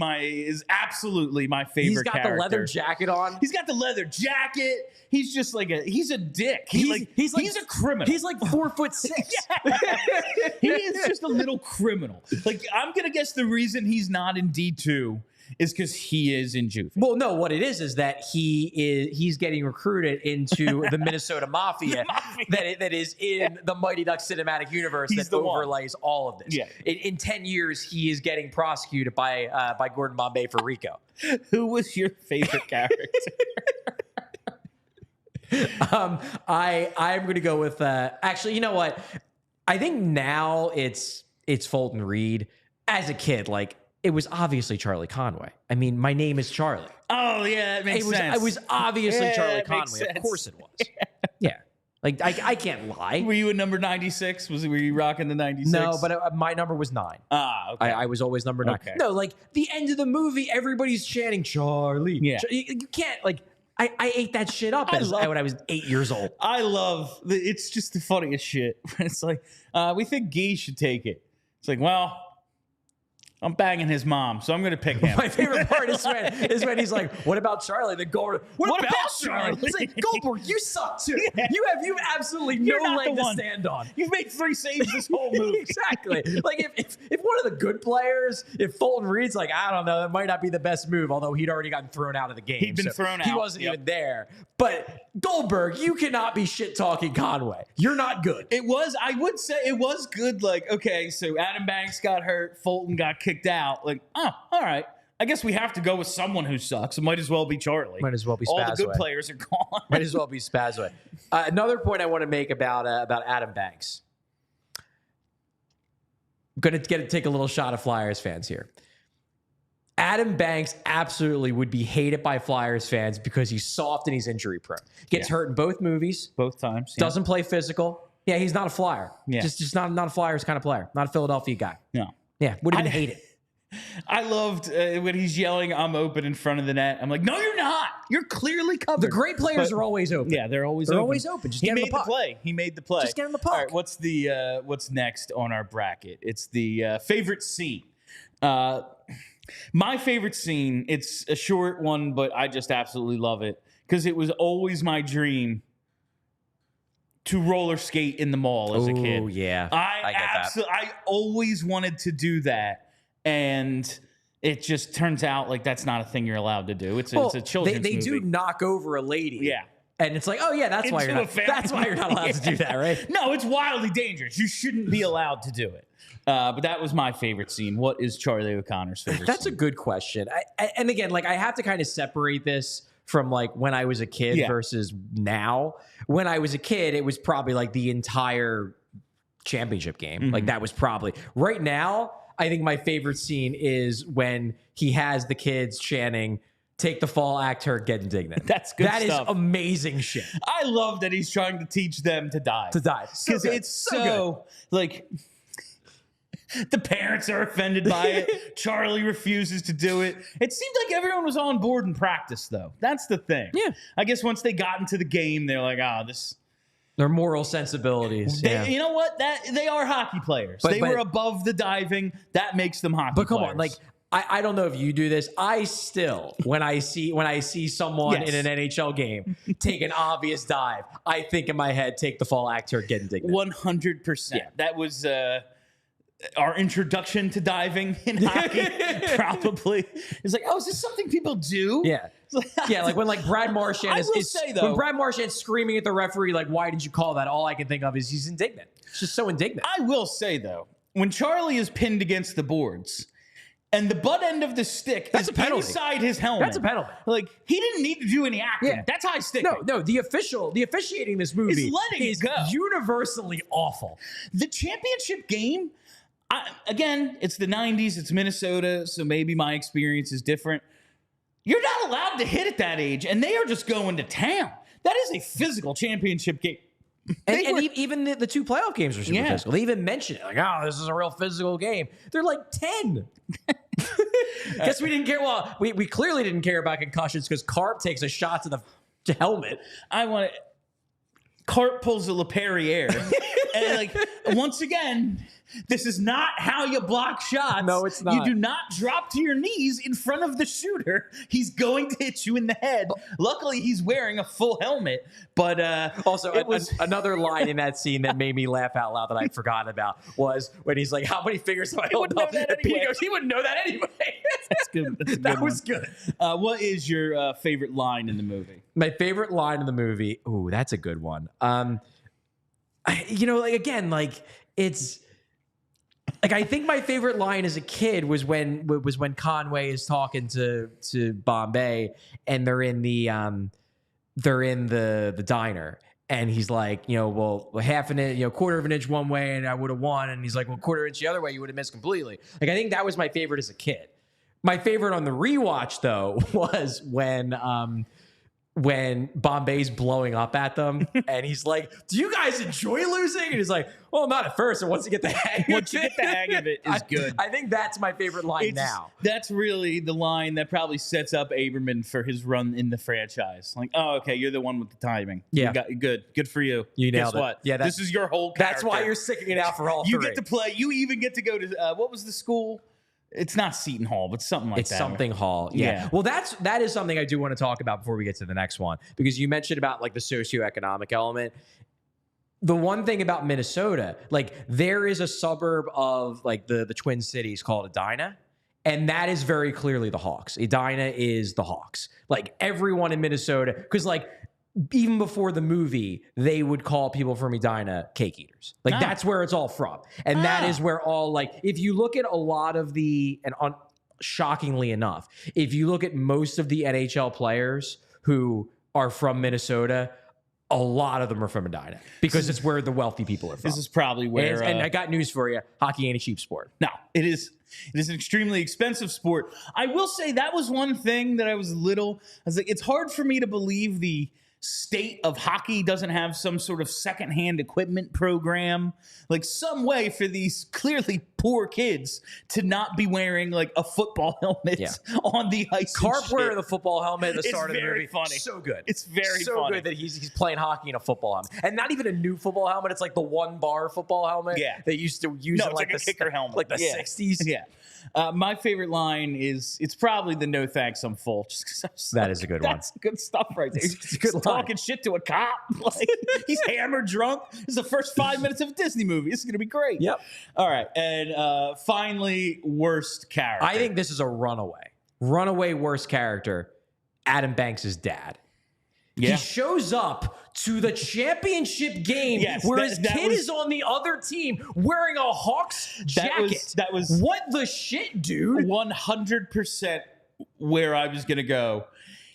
Speaker 1: absolutely my favorite character.
Speaker 2: He's got the leather jacket on.
Speaker 1: He's got the leather jacket. He's just he's a dick. He's a criminal.
Speaker 2: He's like 4'6".
Speaker 1: He is just a little criminal. I'm gonna guess the reason he's not in D2 is because he is in Juvie.
Speaker 2: Well, no, what it is that he's getting recruited into the Minnesota Mafia, that is in the Mighty Ducks cinematic universe that overlays all of this.
Speaker 1: Yeah.
Speaker 2: In 10 years, he is getting prosecuted by Gordon Bombay for RICO.
Speaker 1: Who was your favorite character?
Speaker 2: I'm going to go with actually, you know what? I think now it's Fulton Reed. As a kid, it was obviously Charlie Conway. I mean, my name is Charlie.
Speaker 1: Oh yeah, it makes sense.
Speaker 2: It was obviously Charlie Conway. Of course it was. Yeah. I can't lie.
Speaker 1: Were you a number 96? Were you rocking the 96?
Speaker 2: No, but my number was 9.
Speaker 1: Ah, okay.
Speaker 2: I was always number 9. Okay. No, the end of the movie, everybody's chanting Charlie.
Speaker 1: Yeah.
Speaker 2: You can't I ate that shit up when I was 8 years old.
Speaker 1: I love it's just the funniest shit. It's we think Guy should take it. It's well, I'm banging his mom, so I'm going to pick him.
Speaker 2: My favorite part is when he's like, "What about Charlie?" Then Goldberg, what about Charlie? It's Goldberg, you suck too. Yeah. You have absolutely no leg to stand on.
Speaker 1: You've made 3 saves this whole movie.
Speaker 2: Exactly. If one of the good players, if Fulton Reed's I don't know, that might not be the best move, although he'd already gotten thrown out of the game.
Speaker 1: He'd been thrown out.
Speaker 2: He wasn't even there. But Goldberg, you cannot be shit talking Conway. You're not good.
Speaker 1: I would say it was good. Okay, so Adam Banks got hurt, Fulton got kicked kicked out. Like, oh, all right. I guess we have to go with someone who sucks. It might as well be Charlie.
Speaker 2: Might as well be
Speaker 1: All the
Speaker 2: Spazway.
Speaker 1: good players are gone.
Speaker 2: Might as well be Spazway. Another point I want to make about Adam Banks. I'm going to take a little shot of Flyers fans here. Adam Banks absolutely would be hated by Flyers fans because he's soft and he's injury prone. Gets hurt in both movies.
Speaker 1: Both times.
Speaker 2: Doesn't play physical. Yeah, he's not a Flyer.
Speaker 1: Yeah.
Speaker 2: Just not a Flyers kind of player. Not a Philadelphia guy.
Speaker 1: No.
Speaker 2: Yeah, would have been hated.
Speaker 1: I loved when he's yelling, I'm open in front of the net. I'm like, no, you're not. You're clearly covered.
Speaker 2: The great players are always open.
Speaker 1: Yeah, they're always open.
Speaker 2: Just
Speaker 1: he
Speaker 2: get him
Speaker 1: made
Speaker 2: the
Speaker 1: the
Speaker 2: puck.
Speaker 1: play. He made the play.
Speaker 2: Just get him the puck.
Speaker 1: All right, what's next on our bracket? It's the favorite scene. My favorite scene, it's a short one, but I just absolutely love it because it was always my dream to roller skate in the mall as a kid.
Speaker 2: Oh, yeah.
Speaker 1: I get that. I always wanted to do that, and it just turns out like that's not a thing you're allowed to do. It's a children's
Speaker 2: They
Speaker 1: movie.
Speaker 2: do knock over a lady.
Speaker 1: Yeah.
Speaker 2: And it's like, oh yeah, that's why you're not allowed to do that, right?
Speaker 1: No, it's wildly dangerous. You shouldn't be allowed to do it. But that was my favorite scene. What is Charlie O'Connor's favorite
Speaker 2: That's
Speaker 1: scene?
Speaker 2: a good question. And again, like I have to kind of separate this from like when I was a kid versus now. When I was a kid, it was probably like the entire championship game. Like that was probably right now. I think my favorite scene is when he has the kids chanting, "Take the fall, act hurt, get indignant."
Speaker 1: That's good
Speaker 2: stuff. That is amazing shit.
Speaker 1: I love that he's trying to teach them to dive. Because it's so like the parents are offended by it. Charlie refuses to do it. It seemed like everyone was on board in practice, though. That's the thing.
Speaker 2: Yeah.
Speaker 1: I guess once they got into the game, they're like, this...
Speaker 2: Their moral sensibilities.
Speaker 1: You know what? They are hockey players. They were above the diving. That makes them hockey players.
Speaker 2: But come on, like... I don't know if you do this. I still, when I see someone in an NHL game take an obvious dive, I think in my head, take the fall, act hurt, get indignant.
Speaker 1: 100%. Yeah. That was our introduction to diving in hockey, probably. It's like, is this something people do?
Speaker 2: Yeah. Yeah, like when like Brad Marchand when Brad Marchand's screaming at the referee, like, why did you call that? All I can think of is he's indignant. It's just so indignant.
Speaker 1: I will say, though, when Charlie is pinned against the boards, and the butt end of the stick is inside his helmet.
Speaker 2: That's a penalty.
Speaker 1: Like, he didn't need to do any acting. Yeah. That's high stick.
Speaker 2: No, the officiating this movie is universally awful.
Speaker 1: The championship game, again, it's the 90s. It's Minnesota, so maybe my experience is different. You're not allowed to hit at that age, and they are just going to town. That is a physical championship game.
Speaker 2: Even the two playoff games are super physical. They even mention it, like, this is a real physical game. They're like 10. Guess we didn't care. Well, we clearly didn't care about concussions because Karp takes a shot to the helmet.
Speaker 1: Karp pulls a LaPerriere. And like, once again, this is not how you block shots.
Speaker 2: No, it's not.
Speaker 1: You do not drop to your knees in front of the shooter. He's going to hit you in the head. Luckily, he's wearing a full helmet. But
Speaker 2: also, another line in that scene that made me laugh out loud that I'd forgotten about was when he's like, "How many fingers do I hold up?" And Pete goes, "He wouldn't know that anyway."
Speaker 1: That's good. That was good. What is your favorite line in the movie?
Speaker 2: My favorite line in the movie. Ooh, that's a good one. It's like I think my favorite line as a kid was when Conway is talking to Bombay and they're in the diner and he's like, half an inch, quarter of an inch one way and I would have won, and he's like, well, quarter inch the other way you would have missed completely. Like I think that was my favorite as a kid. My favorite on the rewatch though was when Bombay's blowing up at them and he's like, do you guys enjoy losing? And he's like, well, not at first. And once you get the hang
Speaker 1: of it is good.
Speaker 2: I think that's my favorite line now.
Speaker 1: That's really the line that probably sets up Aberman for his run in the franchise. Like, okay, you're the one with the timing.
Speaker 2: Yeah.
Speaker 1: Good for you.
Speaker 2: You nailed
Speaker 1: Guess what?
Speaker 2: Yeah,
Speaker 1: this is your whole character.
Speaker 2: That's why you're sticking it out for all three.
Speaker 1: You get to play. You even get to go to, what was the school? It's not Seton Hall, but something like that.
Speaker 2: It's something Hall. Yeah. Well, that is something I do want to talk about before we get to the next one, because you mentioned about like the socioeconomic element. The one thing about Minnesota, like there is a suburb of like the Twin Cities called Edina, and that is very clearly the Hawks. Edina is the Hawks. Like everyone in Minnesota, because like even before the movie, they would call people from Edina cake eaters. Like that's where it's all from. And that is where all like, if you look at a lot of shockingly enough, if you look at most of the NHL players who are from Minnesota, a lot of them are from Edina because it's where the wealthy people are from.
Speaker 1: This is probably where...
Speaker 2: and I got news for you. Hockey ain't a cheap sport.
Speaker 1: No, it is an extremely expensive sport. I will say that was one thing that I was like, it's hard for me to believe the state of hockey doesn't have some sort of secondhand equipment program, like some way for these clearly poor kids to not be wearing like a football helmet on the ice.
Speaker 2: Karp wearing the football helmet at the start of the movie.
Speaker 1: Funny.
Speaker 2: So good.
Speaker 1: It's very
Speaker 2: so
Speaker 1: funny.
Speaker 2: Good that he's playing hockey in a football helmet, and not even a new football helmet. It's like the 1-bar football helmet. They used to use in like the
Speaker 1: kicker helmet,
Speaker 2: like the 60s.
Speaker 1: Yeah. My favorite line is, it's probably the "No thanks, I'm full."
Speaker 2: That is a good one.
Speaker 1: That's good stuff right there.
Speaker 2: It's a good line.
Speaker 1: Talking shit to a cop. Like, he's hammered drunk. This is the first 5 minutes of a Disney movie. This is going to be great.
Speaker 2: Yep.
Speaker 1: All right. And finally, worst character.
Speaker 2: I think this is a runaway. Runaway worst character, Adam Banks' dad.
Speaker 1: Yeah.
Speaker 2: He shows up to the championship game where his kid is on the other team wearing a Hawks jacket.
Speaker 1: That was
Speaker 2: what the shit, dude?
Speaker 1: 100% where I was going to go.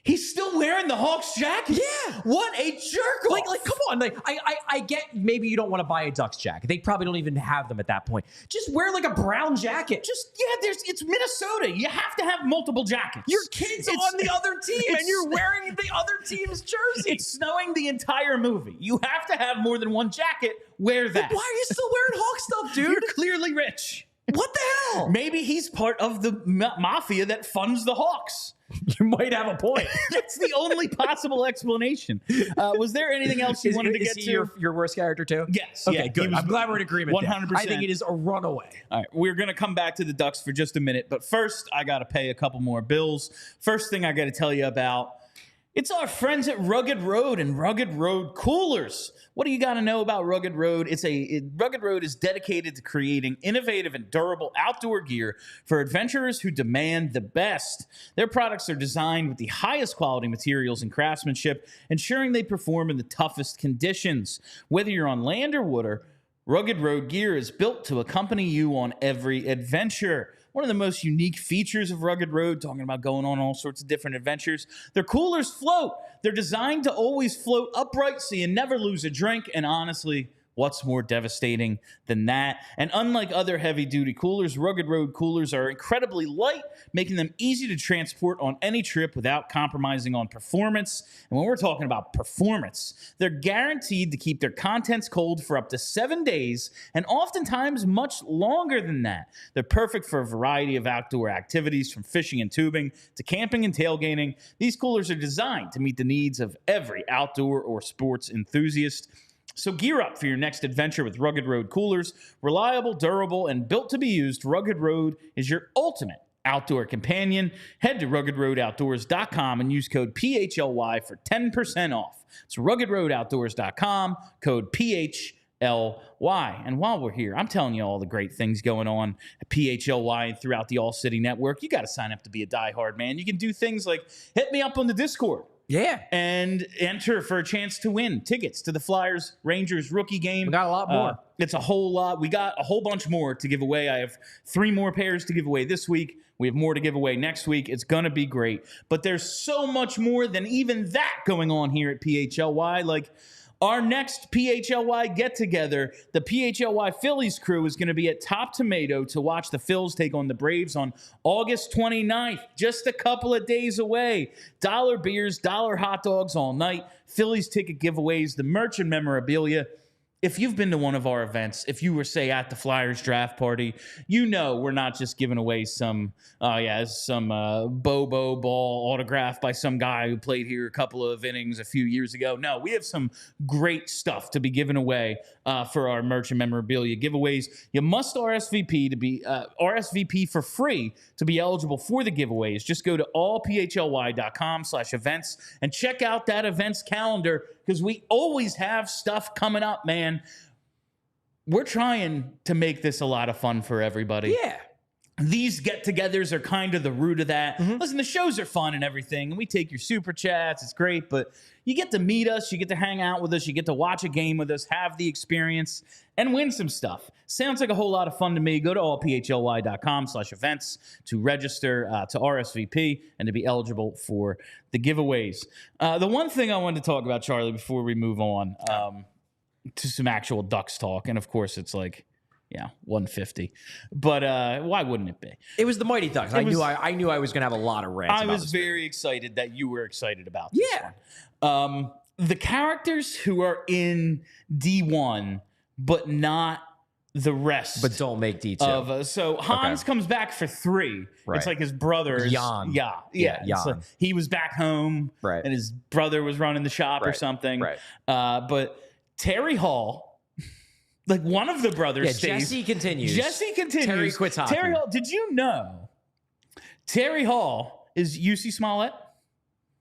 Speaker 1: He's still wearing the Hawks jacket?
Speaker 2: Yeah.
Speaker 1: What a jerk off.
Speaker 2: Like, come on. Like, I get maybe you don't want to buy a Ducks jacket. They probably don't even have them at that point. Just wear like a brown jacket.
Speaker 1: It's Minnesota. You have to have multiple jackets.
Speaker 2: Your kid's on the other team and you're wearing the other team's jersey.
Speaker 1: It's snowing the entire movie. You have to have more than one jacket. Wear that.
Speaker 2: Why are you still wearing Hawk stuff, dude?
Speaker 1: You're clearly rich.
Speaker 2: What the hell?
Speaker 1: Maybe he's part of the mafia that funds the Hawks.
Speaker 2: You might have a point.
Speaker 1: That's the only possible explanation. Was there anything else you wanted to get to?
Speaker 2: Your worst character too?
Speaker 1: Yes.
Speaker 2: Okay, good. I'm glad we're in agreement.
Speaker 1: 100%.
Speaker 2: I think it is a runaway.
Speaker 1: All right, we're going to come back to the Ducks for just a minute, but first I got to pay a couple more bills. First thing I got to tell you about, it's our friends at Rugged Road and Rugged Road Coolers. What do you got to know about Rugged Road? Rugged Road is dedicated to creating innovative and durable outdoor gear for adventurers who demand the best. Their products are designed with the highest quality materials and craftsmanship, ensuring they perform in the toughest conditions. Whether you're on land or water, Rugged Road gear is built to accompany you on every adventure. One of the most unique features of Rugged Road, talking about going on all sorts of different adventures, their coolers float. They're designed to always float upright so you never lose a drink. And honestly, what's more devastating than that? And unlike other heavy-duty coolers, Rugged Road coolers are incredibly light, making them easy to transport on any trip without compromising on performance. And when we're talking about performance, they're guaranteed to keep their contents cold for up to 7 days, and oftentimes much longer than that. They're perfect for a variety of outdoor activities, from fishing and tubing to camping and tailgating. These coolers are designed to meet the needs of every outdoor or sports enthusiast. So gear up for your next adventure with Rugged Road coolers. Reliable, durable, and built to be used, Rugged Road is your ultimate outdoor companion. Head to ruggedroadoutdoors.com and use code PHLY for 10% off. It's ruggedroadoutdoors.com, code PHLY. And while we're here, I'm telling you all the great things going on at PHLY and throughout the All-City Network. You got to sign up to be a diehard, man. You can do things like hit me up on the Discord.
Speaker 2: Yeah.
Speaker 1: And enter for a chance to win tickets to the Flyers Rangers rookie game.
Speaker 2: We got a lot more.
Speaker 1: It's a whole lot. We got a whole bunch more to give away. I have 3 more pairs to give away this week. We have more to give away next week. It's going to be great. But there's so much more than even that going on here at PHLY. Like, our next PHLY get-together, the PHLY Phillies crew is going to be at Top Tomato to watch the Phils take on the Braves on August 29th, just a couple of days away. $1 beers, $1 hot dogs all night, Phillies ticket giveaways, the merch and memorabilia. If you've been to one of our events, if you were, say, at the Flyers draft party, you know we're not just giving away some Bobo ball autograph by some guy who played here a couple of innings a few years ago. No, we have some great stuff to be giving away for our merch and memorabilia giveaways. You must RSVP to be RSVP for free to be eligible for the giveaways. Just go to allphly.com/events and check out that events calendar, because we always have stuff coming up, man. We're trying to make this a lot of fun for everybody.
Speaker 2: Yeah.
Speaker 1: these get-togethers are kind of the root of that. Listen, the shows are fun and everything, and we take your super chats. It's great, but you get to meet us, you get to hang out with us, you get to watch a game with us, have the experience, and win some stuff. Sounds like a whole lot of fun to me. Go to allphly.com/events to register to RSVP and to be eligible for the giveaways. The one thing I wanted to talk about, Charlie, before we move on to some actual Ducks talk, and of course it's like, 150. But why wouldn't it be?
Speaker 2: It was the Mighty Ducks. I knew I was going to have a lot of rants.
Speaker 1: I was very excited that you were excited about this one. The characters who are in D1, but not the rest.
Speaker 2: But don't make D2.
Speaker 1: So Hans comes back for 3. Right. It's like his brother.
Speaker 2: Jan.
Speaker 1: Yeah.
Speaker 2: Jan.
Speaker 1: He was back home,
Speaker 2: right,
Speaker 1: and his brother was running the shop or something.
Speaker 2: Right.
Speaker 1: But Terry Hall, like one of the brothers stays.
Speaker 2: Jesse continues.
Speaker 1: Terry
Speaker 2: quits hockey.
Speaker 1: Terry Hall, did you know Terry Hall is UC Smollett?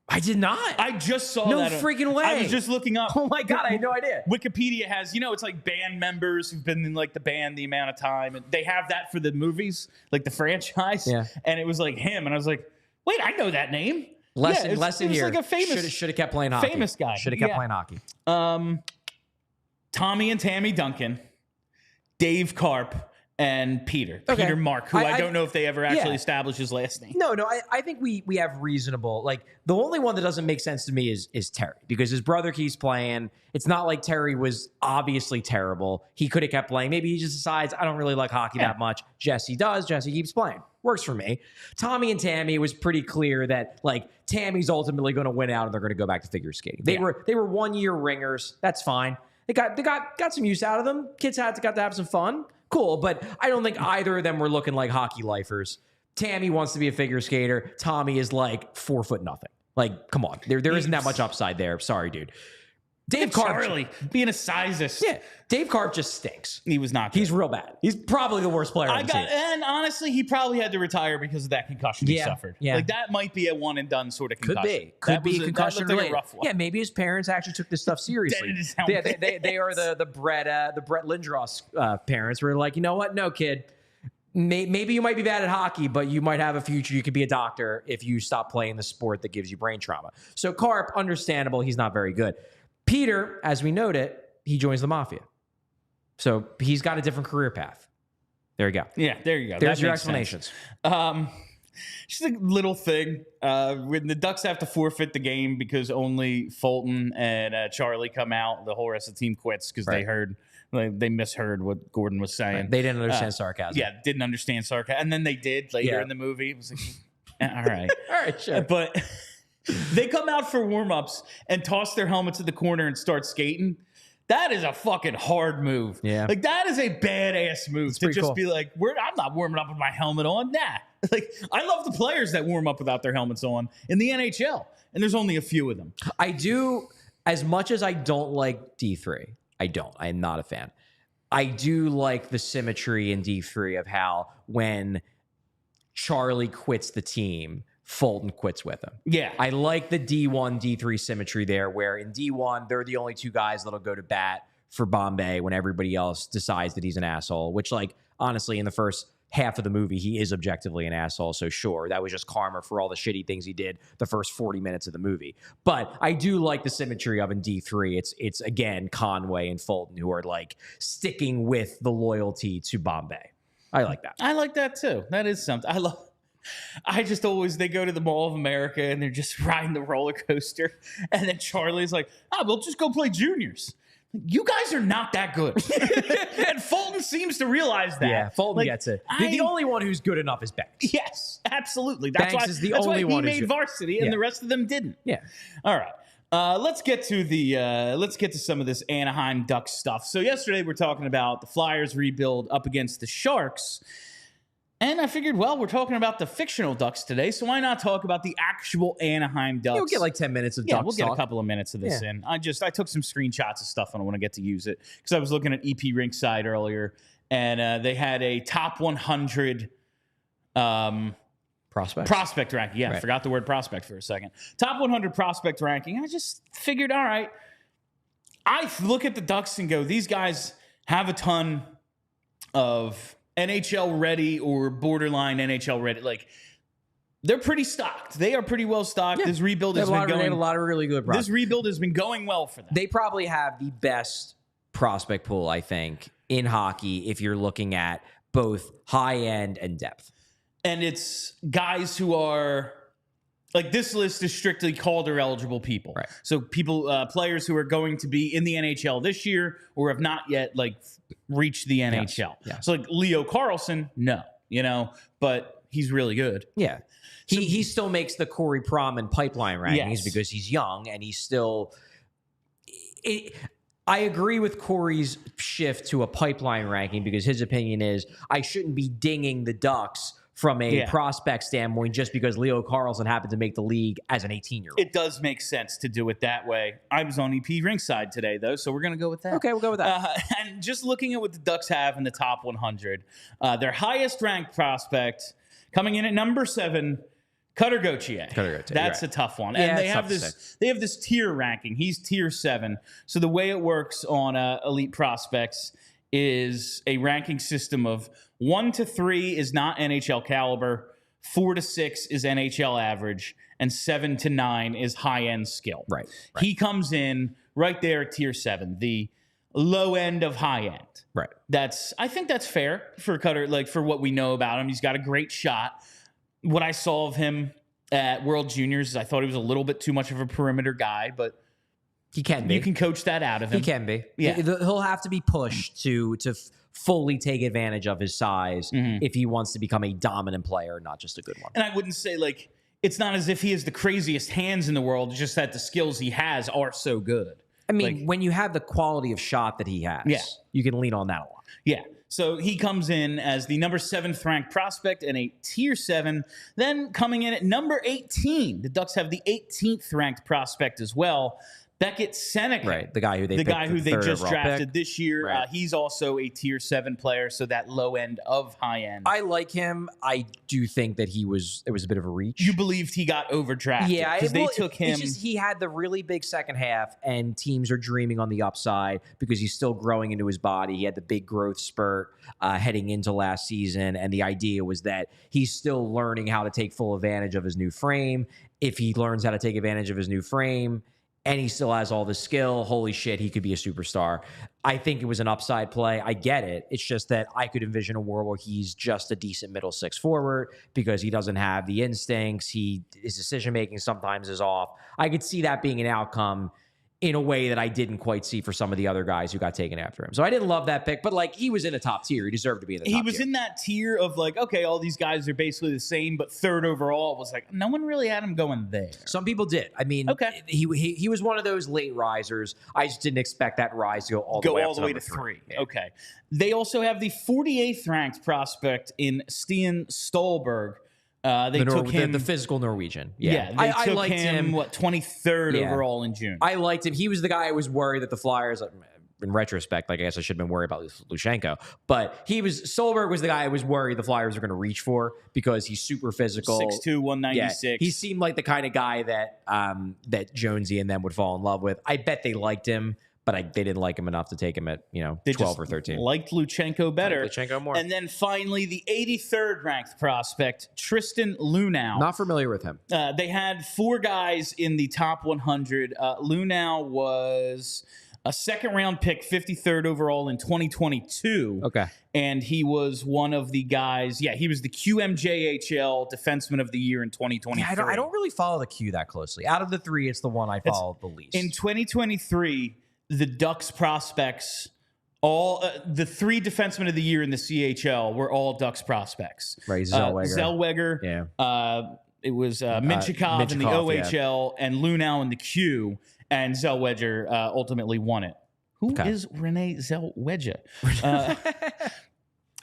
Speaker 2: I did not.
Speaker 1: I just saw
Speaker 2: no
Speaker 1: that.
Speaker 2: No freaking way.
Speaker 1: I was just looking up.
Speaker 2: Oh my God, I had no idea.
Speaker 1: Wikipedia has, it's like band members who've been in like the band the amount of time. And they have that for the movies, like the franchise.
Speaker 2: Yeah.
Speaker 1: And it was like him. And I was like, wait, I know that name.
Speaker 2: Lesson here.
Speaker 1: Like a famous,
Speaker 2: should have kept playing hockey.
Speaker 1: Famous guy.
Speaker 2: Should have kept playing hockey.
Speaker 1: Tommy and Tammy Duncan, Dave Karp, and Peter Mark, who I don't know if they ever actually established his last name.
Speaker 2: No, I think we have reasonable, like the only one that doesn't make sense to me is Terry, because his brother keeps playing. It's not like Terry was obviously terrible. He could have kept playing. Maybe he just decides, I don't really like hockey that much. Jesse does. Jesse keeps playing. Works for me. Tommy and Tammy, it was pretty clear that like Tammy's ultimately going to win out and they're going to go back to figure skating. They were 1-year ringers. That's fine. They got some use out of them. Kids got to have some fun. Cool, but I don't think either of them were looking like hockey lifers. Tammy wants to be a figure skater. Tommy is like 4'0". Like, come on. There isn't that much upside there. Sorry, dude. Dave Karp.
Speaker 1: Charlie being a sizist.
Speaker 2: Yeah. Dave Karp just stinks.
Speaker 1: He was not good.
Speaker 2: He's real bad. He's probably the worst player on the team.
Speaker 1: And honestly, he probably had to retire because of that concussion he suffered.
Speaker 2: Yeah.
Speaker 1: Like that might be a one and done sort of concussion.
Speaker 2: Could be concussion related.
Speaker 1: Like a rough one.
Speaker 2: Yeah, maybe his parents actually took this stuff seriously. They are the Brett Lindros parents were like, you know what? No, kid. Maybe you might be bad at hockey, but you might have a future. You could be a doctor if you stop playing the sport that gives you brain trauma. So Karp, understandable, he's not very good. Peter, as we noted, he joins the Mafia. So he's got a different career path. There you go.
Speaker 1: Yeah, there you go.
Speaker 2: There's your explanations.
Speaker 1: Just a little thing. When the Ducks have to forfeit the game because only Fulton and Charlie come out, the whole rest of the team quits because they misheard what Gordon was saying.
Speaker 2: Right. They didn't understand sarcasm.
Speaker 1: Yeah, didn't understand sarcasm. And then they did later in the movie. It was like, all right.
Speaker 2: All right, sure.
Speaker 1: But they come out for warm-ups and toss their helmets in the corner and start skating. That is a fucking hard move.
Speaker 2: Yeah.
Speaker 1: Like, that is a badass move to just be like, I'm not warming up with my helmet on. Nah. Like, I love the players that warm up without their helmets on in the NHL, and there's only a few of them.
Speaker 2: I do, as much as I don't like D3, I am not a fan. I do like the symmetry in D3 of how when Charlie quits the team, Fulton quits with him.
Speaker 1: Yeah.
Speaker 2: I like the D1, D3 symmetry there, where in D1, they're the only two guys that'll go to bat for Bombay when everybody else decides that he's an asshole, which, like, honestly, in the first half of the movie, he is objectively an asshole. So sure, that was just karma for all the shitty things he did the first 40 minutes of the movie. But I do like the symmetry of in D3. It's again, Conway and Fulton who are like sticking with the loyalty to Bombay. I like that.
Speaker 1: I like that too. That is something. They go to the Mall of America and they're just riding the roller coaster. And then Charlie's like, we'll just go play juniors. You guys are not that good. And Fulton seems to realize that.
Speaker 2: Yeah, Fulton gets it. The only one who's good enough is Banks.
Speaker 1: Yes, absolutely.
Speaker 2: That's why he
Speaker 1: made varsity and the rest of them didn't.
Speaker 2: Yeah.
Speaker 1: All right. Let's get to some of this Anaheim Ducks stuff. So yesterday we're talking about the Flyers rebuild up against the Sharks. And I figured, we're talking about the fictional Ducks today, so why not talk about the actual Anaheim Ducks?
Speaker 2: We'll get like 10 minutes of Ducks
Speaker 1: we'll get
Speaker 2: talk.
Speaker 1: a couple of minutes of this in. I took some screenshots of stuff and I want to get to use it because I was looking at EP Rinkside earlier, and they had a top 100 prospect ranking. Yeah, right. I forgot the word prospect for a second. Top 100 prospect ranking. I just figured, all right, I look at the Ducks and go, these guys have a ton of NHL ready or borderline NHL ready. Like, they're pretty stocked. They are pretty well stocked.
Speaker 2: Yeah.
Speaker 1: This rebuild has
Speaker 2: They
Speaker 1: been going.
Speaker 2: have a lot of really good prospects.
Speaker 1: This rebuild has been going well for them.
Speaker 2: They probably have the best prospect pool, I think, in hockey if you're looking at both high end and depth.
Speaker 1: And it's guys who are like, this list is strictly Calder eligible people.
Speaker 2: Right.
Speaker 1: So people, players who are going to be in the NHL this year or have not yet like reached the NHL.
Speaker 2: Yes.
Speaker 1: So like Leo Carlson, no, but he's really good.
Speaker 2: Yeah. He still makes the Corey Prom and pipeline rankings because he's young and he's still. I agree with Corey's shift to a pipeline ranking because his opinion is I shouldn't be dinging the Ducks from a prospect standpoint just because Leo Carlson happened to make the league as an 18-year-old.
Speaker 1: It does make sense to do it that way. I was on EP Rinkside today, though, so we're going to go with that.
Speaker 2: Okay, we'll go with that.
Speaker 1: And just looking at what the Ducks have in the top 100, their highest ranked prospect coming in at number 7, Cutter Gauthier. That's a tough one. And they have this tier ranking. He's tier 7. So the way it works on Elite Prospects is a ranking system of 1 to 3 is not NHL caliber, 4 to 6 is NHL average, and 7 to 9 is high-end skill.
Speaker 2: Right.
Speaker 1: He comes in right there at tier 7, the low end of high end.
Speaker 2: Right.
Speaker 1: I think that's fair for Cutter, like for what we know about him. He's got a great shot. What I saw of him at World Juniors is I thought he was a little bit too much of a perimeter guy, but
Speaker 2: he can be.
Speaker 1: You can coach that out of him.
Speaker 2: He can be.
Speaker 1: Yeah.
Speaker 2: He'll have to be pushed to fully take advantage of his size if he wants to become a dominant player, not just a good one.
Speaker 1: And I wouldn't say like it's not as if he has the craziest hands in the world, just that the skills he has are so good.
Speaker 2: I mean, when you have the quality of shot that he has, you can lean on that a lot.
Speaker 1: Yeah. So he comes in as the number 7th ranked prospect and a tier 7. Then coming in at number 18, the Ducks have the 18th ranked prospect as well, Beckett Seneca.
Speaker 2: Right, the guy who they
Speaker 1: just drafted this year.
Speaker 2: Right.
Speaker 1: He's also a tier 7 player, so that low end of high end.
Speaker 2: I like him. I do think that it was a bit of a reach.
Speaker 1: You believed he got overdrafted.
Speaker 2: Yeah,
Speaker 1: because they took him.
Speaker 2: It's just he had the really big second half, and teams are dreaming on the upside because he's still growing into his body. He had the big growth spurt heading into last season, and the idea was that he's still learning how to take full advantage of his new frame. If he learns how to take advantage of his new frame, and he still has all the skill, holy shit, he could be a superstar. I think it was an upside play. I get it. It's just that I could envision a world where he's just a decent middle 6 forward because he doesn't have the instincts. His decision-making sometimes is off. I could see that being an outcome in a way that I didn't quite see for some of the other guys who got taken after him. So I didn't love that pick, but like he was in a top tier. He deserved to be in the top tier.
Speaker 1: He was in that tier of like, okay, all these guys are basically the same, but 3rd overall. It was like, no one really had him going there.
Speaker 2: Some people did. I mean,
Speaker 1: okay.
Speaker 2: He was one of those late risers. I just didn't expect that rise to go all the way to 3.
Speaker 1: Yeah. Okay. They also have the 48th ranked prospect in Stian Stolberg. They took him,
Speaker 2: the physical Norwegian.
Speaker 1: I liked him. 23rd overall in June.
Speaker 2: I liked him. He was the guy I was worried that the Flyers, in retrospect, like I guess I should have been worried about Luchanko, but Stolberg was the guy I was worried the Flyers were going to reach for because he's super physical,
Speaker 1: 6'2", 196.
Speaker 2: Yeah, he seemed like the kind of guy that Jonesy and them would fall in love with. I bet they liked him, but they didn't like him enough to take him at 12 or 13.
Speaker 1: Liked Luchanko better.
Speaker 2: Luchanko more.
Speaker 1: And then finally, the 83rd ranked prospect, Tristan Luhnow.
Speaker 2: Not familiar with him.
Speaker 1: They had 4 guys in the top 100. Luhnow was a 2nd round pick, 53rd overall in 2022.
Speaker 2: Okay.
Speaker 1: And he was one of the guys. Yeah, he was the QMJHL Defenseman of the Year in 2023.
Speaker 2: Yeah, I don't really follow the Q that closely. Out of the 3, it's the one I follow the least.
Speaker 1: In 2023, the Ducks prospects, all the 3 defensemen of the year in the CHL were all Ducks prospects.
Speaker 2: Right, Zellweger.
Speaker 1: Yeah. It was Michkov in the OHL and Luhnow in the Q, and Zellweger ultimately won it. Who is Renee Zellweger?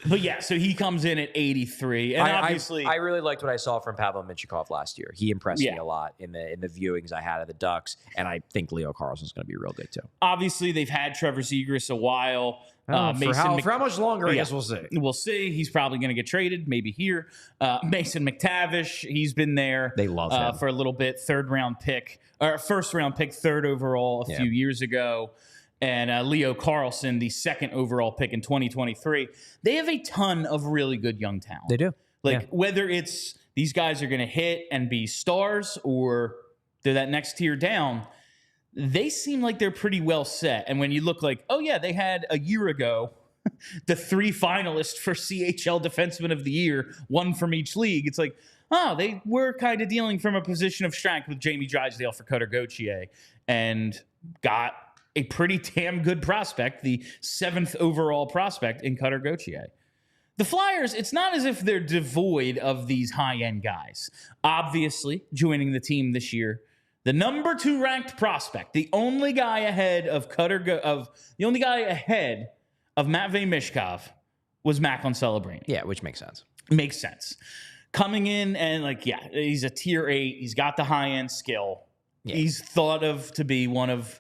Speaker 1: But yeah, so he comes in at 83, and obviously,
Speaker 2: I really liked what I saw from Pavel Michkov last year. He impressed me a lot in the viewings I had of the Ducks, and I think Leo Carlson's going to be real good too.
Speaker 1: Obviously, they've had Trevor Zegras a while.
Speaker 2: For how much longer? I guess we'll see.
Speaker 1: We'll see. He's probably going to get traded, maybe here. Mason McTavish, he's been there.
Speaker 2: They love him
Speaker 1: for a little bit. 1st round pick, 3rd overall a few years ago. and Leo Carlson, the second overall pick in 2023. They have a ton of really good young talent.
Speaker 2: They do.
Speaker 1: Like, whether it's these guys are going to hit and be stars or they're that next tier down, they seem like they're pretty well set. And when you look like, oh, yeah, they had a year ago the 3 finalists for CHL Defenseman of the Year, 1 from each league, it's like, oh, they were kind of dealing from a position of strength with Jamie Drysdale for Cutter Gauthier and got a pretty damn good prospect, the 7th overall prospect in Cutter Gauthier. The Flyers, it's not as if they're devoid of these high-end guys. Obviously, joining the team this year, the number 2 ranked prospect, the only guy ahead of Matvei Michkov was Macklin Celebrini.
Speaker 2: Yeah, which makes sense.
Speaker 1: Makes sense. Coming in and he's a tier 8. He's got the high-end skill. Yeah. He's thought of to be one of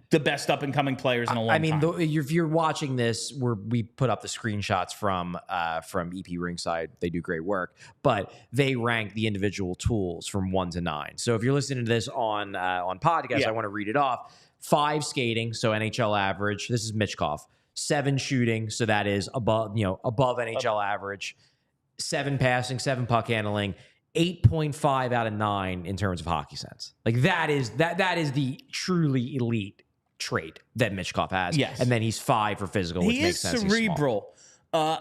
Speaker 1: the best up-and-coming players in a long time.
Speaker 2: If you're watching this, we put up the screenshots from EP Rinkside. They do great work, but they rank the individual tools from 1 to 9. So if you're listening to this on podcast, I want to read it off. 5 skating, so NHL average. This is Michkov. 7 shooting, so that is above NHL average. 7 passing, 7 puck handling. 8.5 out of 9 in terms of hockey sense. Like that is the truly elite trait that Michkov has.
Speaker 1: Yes.
Speaker 2: And then he's 5 for physical, which makes sense.
Speaker 1: He is cerebral.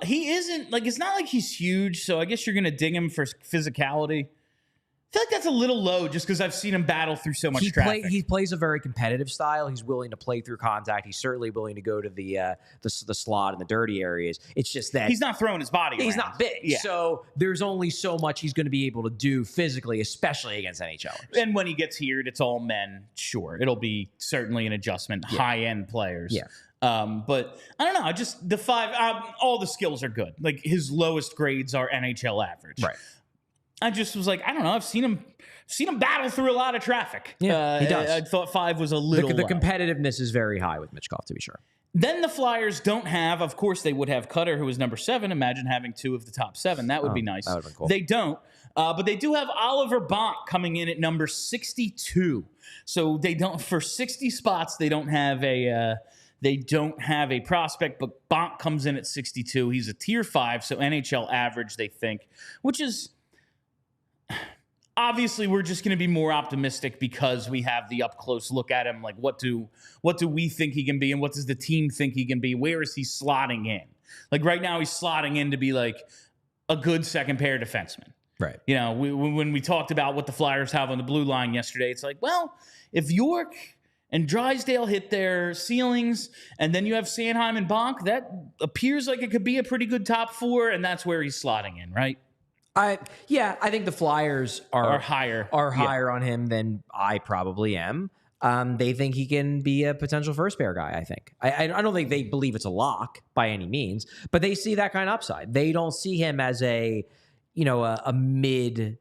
Speaker 1: He isn't it's not like he's huge, so I guess you're gonna ding him for physicality. I feel like that's a little low just because I've seen him battle through so much traffic.
Speaker 2: He plays a very competitive style. He's willing to play through contact. He's certainly willing to go to the slot and the dirty areas. It's just that
Speaker 1: he's not throwing his body around.
Speaker 2: He's not big. Yeah. So there's only so much he's going to be able to do physically, especially against NHLers.
Speaker 1: And when he gets here, it's all men. Sure, it'll be certainly an adjustment. Yeah. High-end players.
Speaker 2: Yeah.
Speaker 1: But I don't know. Just the 5, all the skills are good. Like his lowest grades are NHL average.
Speaker 2: Right.
Speaker 1: I just was like, I don't know. I've seen him battle through a lot of traffic.
Speaker 2: Yeah, he does.
Speaker 1: I thought 5 was a little
Speaker 2: The
Speaker 1: low.
Speaker 2: competitiveness is very high with Michkov, to be sure.
Speaker 1: Then the Flyers don't have, of course, they would have Cutter, who was number 7. Imagine having 2 of the top 7. That would be nice.
Speaker 2: That would have been cool.
Speaker 1: They don't. But they do have Oliver Bonk coming in at number 62. So they don't, for 60 spots, they don't have a prospect, but Bonk comes in at 62. He's a tier 5, so NHL average, they think, which is obviously we're just going to be more optimistic because we have the up close look at him. Like, what do we think he can be, and what does the team think he can be? Where is he slotting in? Like right now, he's slotting in to be like a good second pair defenseman.
Speaker 2: Right.
Speaker 1: You know, when we talked about what the Flyers have on the blue line yesterday, it's like, well, if York and Drysdale hit their ceilings, and then you have Sanheim and Bonk, that appears like it could be a pretty good top 4, and that's where he's slotting in, right?
Speaker 2: I think the Flyers are
Speaker 1: higher
Speaker 2: on him than I probably am. They think he can be a potential first pair guy. I think. I don't think they believe it's a lock by any means, but they see that kind of upside. They don't see him as a mid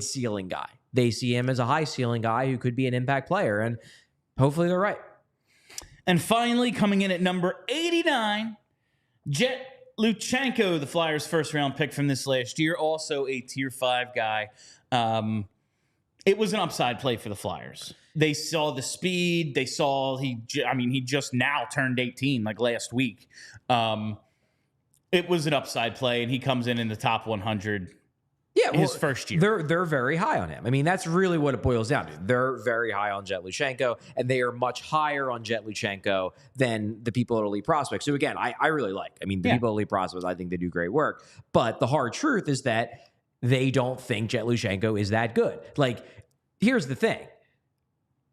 Speaker 2: ceiling guy. They see him as a high ceiling guy who could be an impact player, and hopefully they're right.
Speaker 1: And finally, coming in at number 89, Jett Luchanko, the Flyers' first-round pick from this last year, also a tier 5 guy. It was an upside play for the Flyers. They saw the speed. They saw he just now turned 18, like last week. It was an upside play, and he comes in the top 100. Yeah, his first year.
Speaker 2: They're very high on him. I mean, that's really what it boils down to. They're very high on Jett Luchanko, and they are much higher on Jett Luchanko than the people at Elite Prospects. So again, I really like. I mean, the people at Elite Prospects, I think they do great work. But the hard truth is that they don't think Jett Luchanko is that good. Like, here's the thing: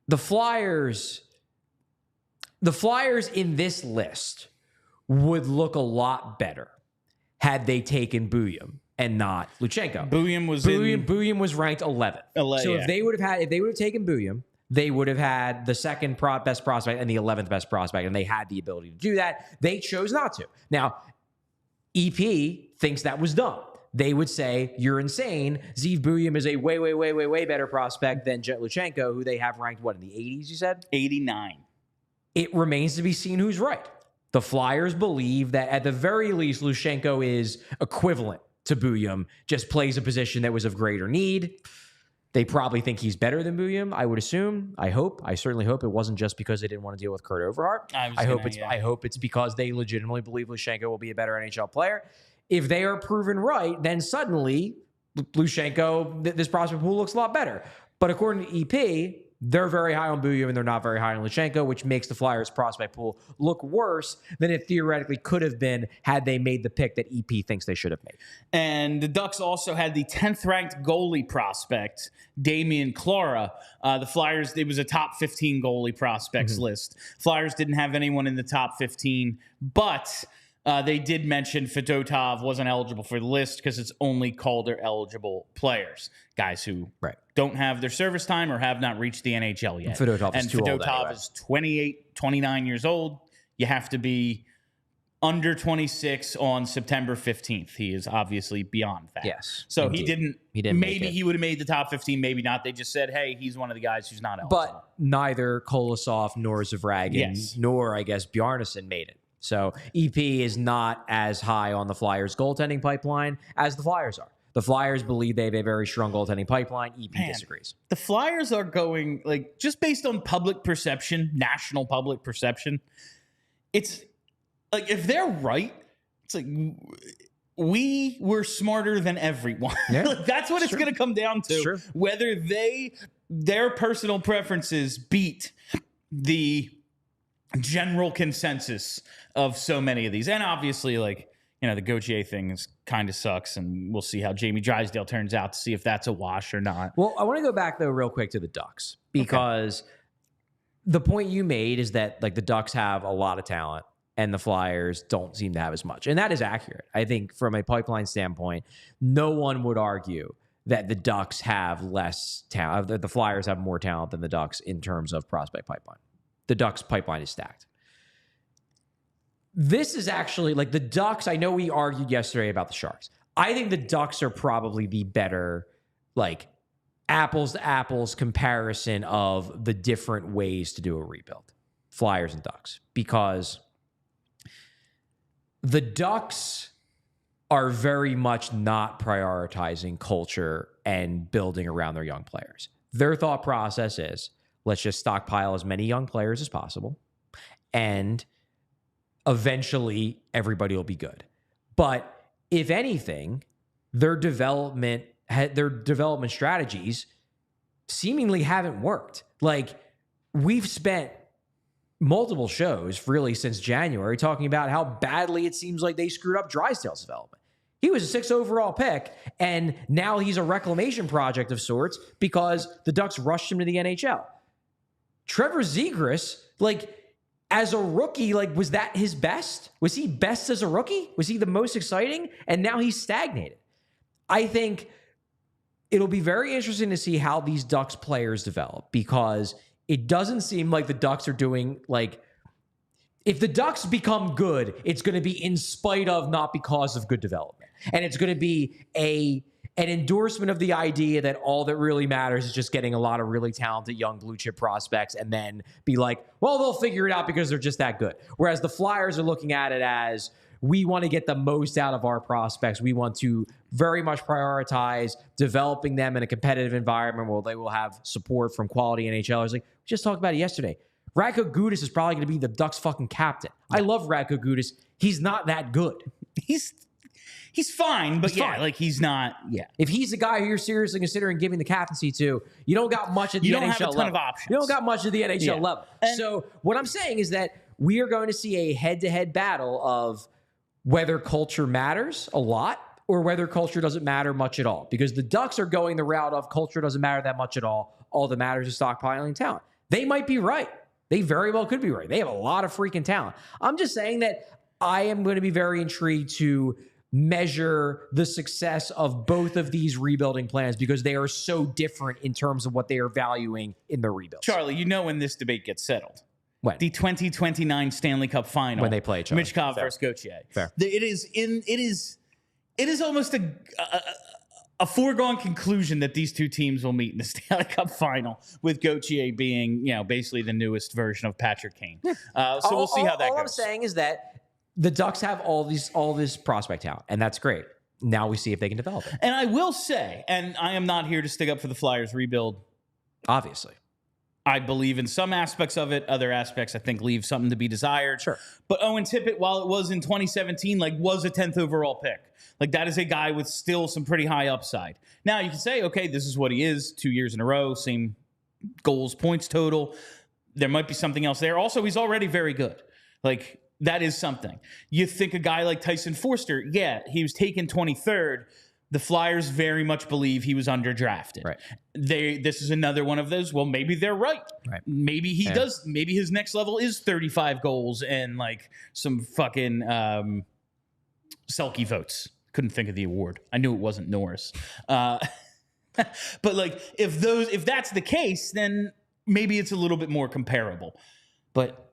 Speaker 2: the Flyers in this list would look a lot better had they taken Bouillon and not Luchanko.
Speaker 1: Bouillon was
Speaker 2: ranked 11th. So if they would have taken Bouillon, they would have had the second best prospect and the 11th best prospect, and they had the ability to do that. They chose not to. Now, EP thinks that was dumb. They would say, you're insane. Zeev Bouillon is a way better prospect than Jett Luchanko, who they have ranked, what, in the 80s, you said?
Speaker 1: 89.
Speaker 2: It remains to be seen who's right. The Flyers believe that at the very least, Luchanko is equivalent to Bouillon, just plays a position that was of greater need. They probably think he's better than Bouillon, I would assume. I certainly hope it wasn't just because they didn't want to deal with Kurt Overhart. I hope it's because they legitimately believe Luchanko will be a better NHL player. If they are proven right, then suddenly Luchanko, this prospect pool looks a lot better. But according to EP, they're very high on Bouillon and they're not very high on Luchanko, which makes the Flyers prospect pool look worse than it theoretically could have been had they made the pick that EP thinks they should have made.
Speaker 1: And the Ducks also had the 10th ranked goalie prospect, Damian Clara. The Flyers, it was a top 15 goalie prospects list. Flyers didn't have anyone in the top 15, but they did mention Fedotov wasn't eligible for the list because it's only Calder eligible players, guys who don't have their service time or have not reached the NHL yet.
Speaker 2: Fedotov is too old anyway.
Speaker 1: Is 28, 29 years old. You have to be under 26 on September 15th. He is obviously beyond that.
Speaker 2: Yes.
Speaker 1: So
Speaker 2: indeed.
Speaker 1: he didn't. Maybe he would have made the top 15, maybe not. They just said, hey, he's one of the guys who's not eligible.
Speaker 2: But neither Kolosov nor Zavragin nor, I guess, Bjarnason made it. So EP is not as high on the Flyers' goaltending pipeline as the Flyers are. The Flyers believe they have a very strong goaltending pipeline. EP disagrees.
Speaker 1: The Flyers are going, like, just based on public perception, national public perception, it's like, if they're right, it's like, we were smarter than everyone.
Speaker 2: Yeah.
Speaker 1: Like, that's what it's going to come down to.
Speaker 2: Sure.
Speaker 1: Whether their personal preferences beat the general consensus of so many of these. And obviously, like, you know, the Gauthier thing is kind of sucks, and we'll see how Jamie Drysdale turns out to see if that's a wash or not.
Speaker 2: Well, I want to go back, though, real quick to the Ducks, because the point you made is that, like, the Ducks have a lot of talent and the Flyers don't seem to have as much. And that is accurate. I think from a pipeline standpoint, no one would argue that the Ducks have less talent, that the Flyers have more talent than the Ducks in terms of prospect pipeline. The Ducks pipeline is stacked. This is actually, like, the Ducks, I know we argued yesterday about the Sharks. I think the Ducks are probably the better, like, apples to apples comparison of the different ways to do a rebuild. Flyers and Ducks. Because the Ducks are very much not prioritizing culture and building around their young players. Their thought process is, let's just stockpile as many young players as possible, and eventually everybody will be good. But if anything, their development strategies seemingly haven't worked. Like, we've spent multiple shows really since January talking about how badly it seems like they screwed up Drysdale's development. He was a 6th overall pick, and now he's a reclamation project of sorts because the Ducks rushed him to the NHL. Trevor Zegras, like, as a rookie, like, was that his best? Was he best as a rookie? Was he the most exciting? And now he's stagnated. I think it'll be very interesting to see how these Ducks players develop, because it doesn't seem like the Ducks are doing, like, if the Ducks become good, it's going to be in spite of, not because of, good development. And it's going to be an endorsement of the idea that all that really matters is just getting a lot of really talented young blue chip prospects, and then be like, well, they'll figure it out because they're just that good. Whereas the Flyers are looking at it as, we want to get the most out of our prospects. We want to very much prioritize developing them in a competitive environment where they will have support from quality NHLers. Like, we just talked about it yesterday. Radko Gudas is probably going to be the Ducks fucking captain. I love Radko Gudas. He's not that good.
Speaker 1: He's fine, but fine. Like, he's not. Yeah.
Speaker 2: If he's the guy who you're seriously considering giving the captaincy to, you don't got much at the NHL level. You don't have a ton of options. You don't got much at the NHL level. And so what I'm saying is that we are going to see a head-to-head battle of whether culture matters a lot or whether culture doesn't matter much at all. Because the Ducks are going the route of culture doesn't matter that much at all. All that matters is stockpiling talent. They might be right. They very well could be right. They have a lot of freaking talent. I'm just saying that I am going to be very intrigued to measure the success of both of these rebuilding plans, because they are so different in terms of what they are valuing in their rebuilds.
Speaker 1: Charlie, you know when this debate gets settled.
Speaker 2: When?
Speaker 1: The 2029 Stanley Cup Final.
Speaker 2: When they play each other.
Speaker 1: Michkov versus Gauthier.
Speaker 2: Fair.
Speaker 1: It is almost a foregone conclusion that these two teams will meet in the Stanley Cup Final, with Gauthier being, you know, basically the newest version of Patrick Kane. So we'll see how that goes.
Speaker 2: All I'm saying is that the Ducks have all this prospect talent, and that's great. now we see if they can develop it.
Speaker 1: And I will say, and I am not here to stick up for the Flyers rebuild.
Speaker 2: Obviously.
Speaker 1: I believe in some aspects of it. Other aspects, I think, leave something to be desired.
Speaker 2: Sure.
Speaker 1: But Owen Tippett, while it was in 2017, like, was a 10th overall pick. Like, that is a guy with still some pretty high upside. Now, you can say, okay, this is what he is, 2 years in a row, same goals, points total. There might be something else there. Also, he's already very good. Like, that is something. You think a guy like Tyson Forster, yeah, he was taken 23rd. The Flyers very much believe he was underdrafted.
Speaker 2: Right.
Speaker 1: This is another one of those. Well, maybe they're right.
Speaker 2: Right.
Speaker 1: Maybe he does. Maybe his next level is 35 goals and like some fucking Selke votes. Couldn't think of the award. I knew it wasn't Norris. But like, if that's the case, then maybe it's a little bit more comparable. But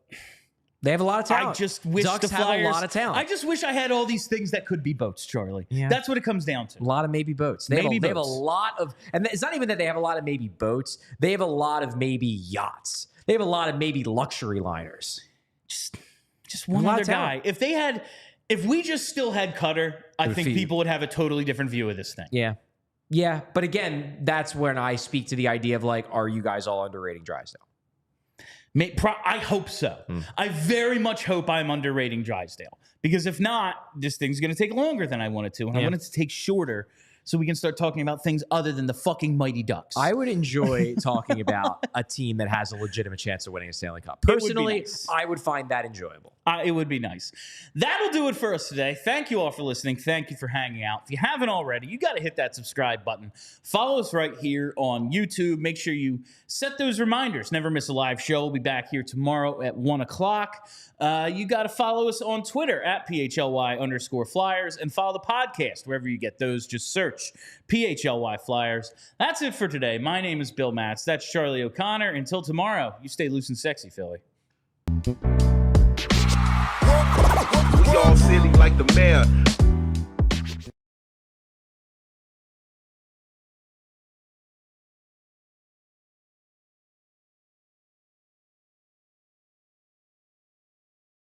Speaker 2: they have a lot of talent.
Speaker 1: I just wish
Speaker 2: Ducks
Speaker 1: the Flyers
Speaker 2: have a lot of talent.
Speaker 1: I just wish I had all these things that could be boats, Charlie.
Speaker 2: Yeah.
Speaker 1: That's what it comes down to.
Speaker 2: A lot of maybe boats. They have a lot of, and it's not even that they have a lot of maybe boats. They have a lot of maybe yachts. They have a lot of maybe luxury liners.
Speaker 1: Just one other guy. If we just still had Cutter, I think people would have a totally different view of this thing.
Speaker 2: Yeah. Yeah. But again, that's when I speak to the idea of like, are you guys all underrating Drysdale?
Speaker 1: I hope so. I very much hope I'm underrating Drysdale, because if not, this thing's going to take longer than I want it to. And I want it to take shorter so we can start talking about things other than the fucking Mighty Ducks.
Speaker 2: I would enjoy talking about a team that has a legitimate chance of winning a Stanley Cup. Personally, I would find that enjoyable.
Speaker 1: It would be nice. That'll do it for us today. Thank you all for listening. Thank you for hanging out. If you haven't already, you got to hit that subscribe button. Follow us right here on YouTube. Make sure you set those reminders. Never miss a live show. We'll be back here tomorrow at 1 o'clock. You got to follow us on Twitter at PHLY_Flyers and follow the podcast wherever you get those. Just search PHLY Flyers. That's it for today. My name is Bill Matz. That's Charlie O'Connor. Until tomorrow, you stay loose and sexy, Philly.
Speaker 3: We all silly like the mayor.